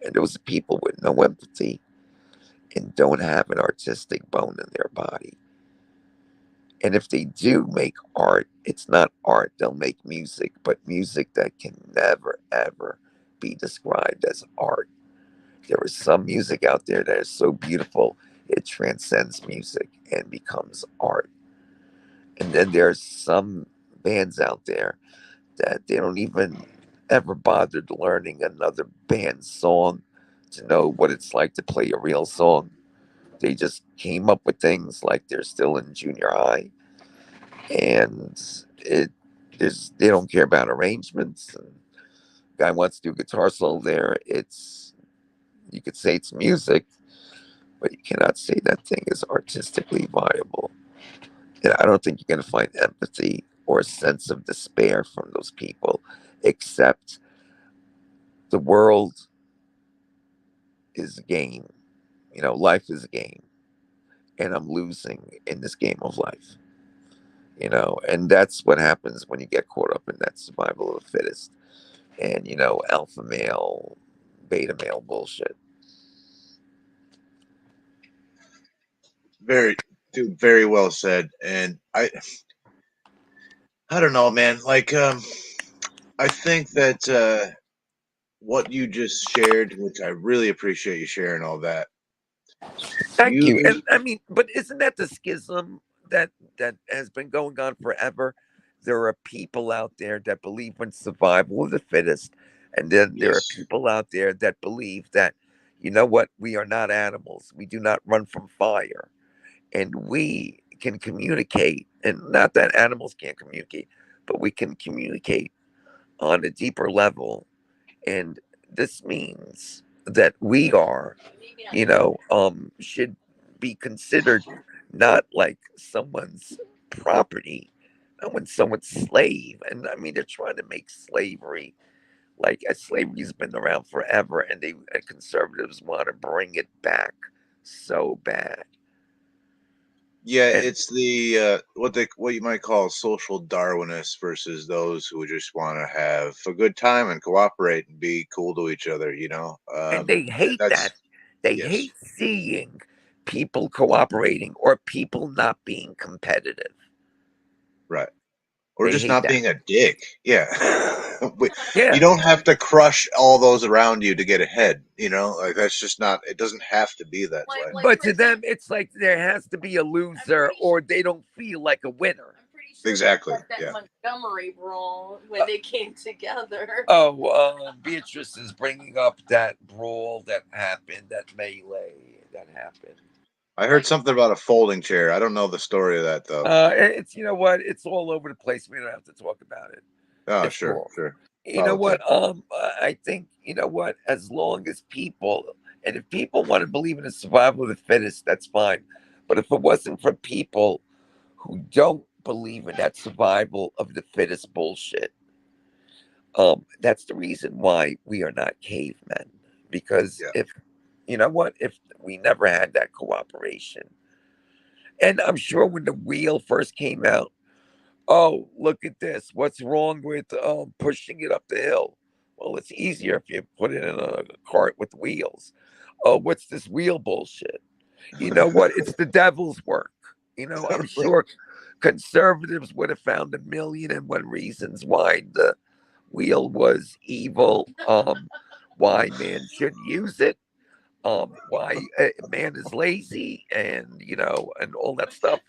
And those are people with no empathy and don't have an artistic bone in their body. And if they do make art, it's not art. They'll make music, but music that can never, ever be described as art. There is some music out there that is so beautiful, it transcends music and becomes art. And then there's some bands out there that they don't even ever bothered learning another band's song to know what it's like to play a real song. They just came up with things like they're still in junior high, and it they don't care about arrangements. And guy wants to do a guitar solo there. It's you could say it's music, but you cannot say that thing is artistically viable. And I don't think you're going to find empathy or a sense of despair from those people, except the world is a game. You know, life is a game, and I'm losing in this game of life. You know, and that's what happens when you get caught up in that survival of the fittest and, you know, alpha male, beta male bullshit. Very dude, very well said. And I don't know, man. Like, I think that what you just shared, which I really appreciate you sharing all that. Thank you. You And I mean, but isn't that the schism that has been going on forever? There are people out there that believe in survival of the fittest, and then there are Yes. people out there that believe that, you know what, we are not animals. We do not run from fire, and we can communicate. And not that animals can't communicate, but we can communicate on a deeper level. And this means that we are, should be considered not like someone's property, not when someone's slave. And I mean, they're trying to make slavery like slavery's been around forever, and conservatives want to bring it back so bad. Yeah, And it's the what you might call social Darwinists versus those who just want to have a good time and cooperate and be cool to each other. they hate that. That's They yes, hate seeing people cooperating or people not being competitive. right. Or They just hate not that. being a dick. Yeah, you Yeah. don't have to crush all those around you to get ahead. Like that's just not. It doesn't have to be that way. But to them, it's like there has to be a loser or they don't feel like a winner. I'm pretty sure Exactly. that Yeah. Montgomery rule when they came together. Oh, Beatrice is bringing up that brawl that happened, that melee that happened. I heard something about a folding chair. I don't know the story of that though. It's, you know what? It's all over the place. We don't have to talk about it. Oh, It's sure, wrong. sure. You know what? Politics. I think, you know what? As long as people, and if people want to believe in the survival of the fittest, that's fine. But if it wasn't for people who don't believe in that survival of the fittest bullshit, that's the reason why we are not cavemen. Because Yeah. if, you know what? If we never had that cooperation, and I'm sure when the wheel first came out, oh, look at this. What's wrong with pushing it up the hill? Well, it's easier if you put it in a cart with wheels. Oh, what's this wheel bullshit? You know what? It's the devil's work. I'm Right. sure conservatives would have found a million and one reasons why the wheel was evil, why man should use it, why man is lazy, and and all that stuff.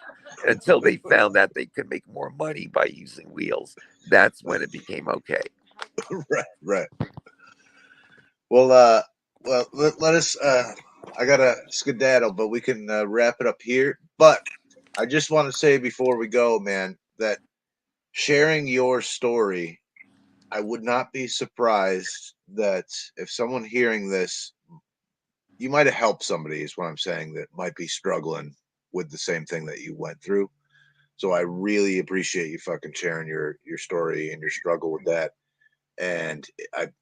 Until they found that they could make more money by using wheels, that's when it became okay. Right. Right. Well, let us. I gotta skedaddle, but we can wrap it up here. But I just want to say before we go, man, that sharing your story, I would not be surprised that if someone hearing this, you might have helped somebody. Is what I'm saying, that might be struggling with the same thing that you went through. So I really appreciate you fucking sharing your story and your struggle with that. And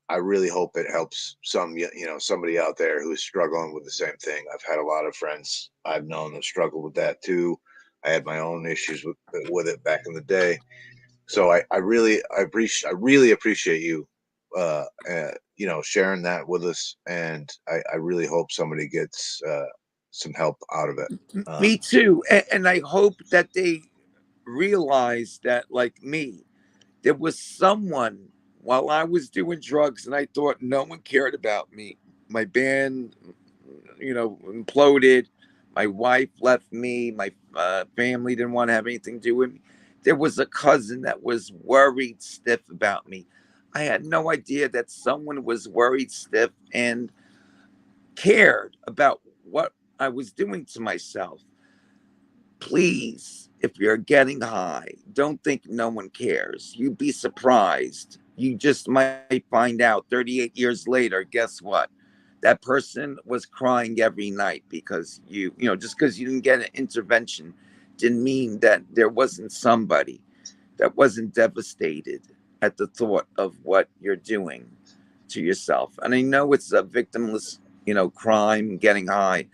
I really hope it helps somebody out there who's struggling with the same thing. I've had a lot of friends I've known that struggle with that too. I had my own issues with it back in the day. So I really appreciate you sharing that with us, and I really hope somebody gets some help out of it. Me too, and I hope that they realize that, like me, there was someone while I was doing drugs, and I thought no one cared about me. My band, imploded. My wife left me. My family didn't want to have anything to do with me. There was a cousin that was worried stiff about me. I had no idea that someone was worried stiff and cared about what I was doing to myself. Please, if you're getting high, don't think no one cares. You'd be surprised. You just might find out 38 years later, guess what? That person was crying every night because just because you didn't get an intervention didn't mean that there wasn't somebody that wasn't devastated at the thought of what you're doing to yourself. And I know it's a victimless, crime, getting high,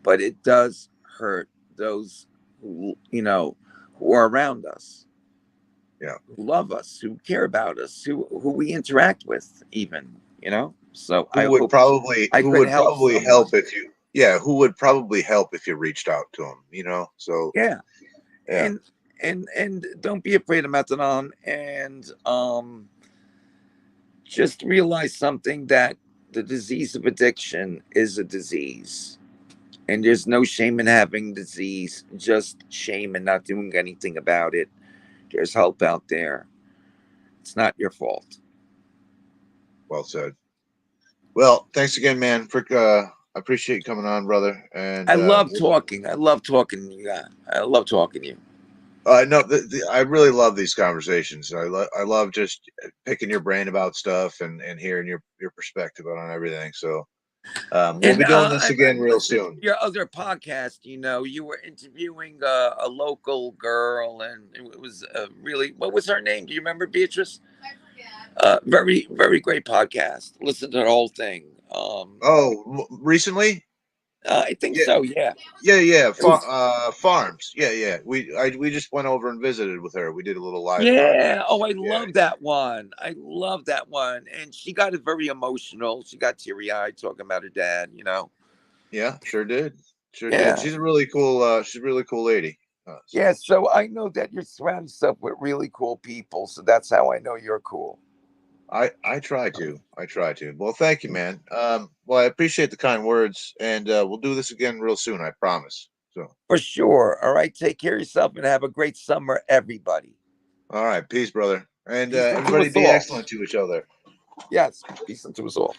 but it does hurt those who are around us, Yeah, who love us, who care about us, who we interact with, even. So who would probably I who could would help probably someone. help if you yeah, who would probably help if you reached out to him, you know? So Yeah. yeah. And don't be afraid of methadone, and just realize something, that the disease of addiction is a disease. And there's no shame in having disease, just shame in not doing anything about it. There's help out there. It's not your fault. Well said. Well, thanks again, man. I appreciate you coming on, brother. And I love talking. I love talking to you. I love talking to you. no, I really love these conversations. I love just picking your brain about stuff and hearing your perspective on everything. So we'll And be doing this I again real listened to soon. your other podcast. You were interviewing a local girl, and it was really, what was her name? Do you remember, Beatrice? Very, very great podcast. Listen to the whole thing. Oh, recently? I think Yeah, so. Yeah. yeah. It was. Farms. Yeah. We just went over and visited with her. We did a little live Yeah. podcast. Oh, I Yeah, love that one. I love that one. And she got it very emotional. She got teary eyed talking about her dad. yeah, sure did. Sure did. Yeah. She's a really cool lady. Yeah. So I know that you're surrounding yourself with really cool people. So that's how I know you're cool. I try to. I try to. Well, thank you, man. Well, I appreciate the kind words, and we'll do this again real soon. I promise. So, For sure. All right. Take care of yourself and have a great summer, everybody. all right, peace, brother, and Peace unto everybody us be all. excellent to each other. Yes. Peace unto us all.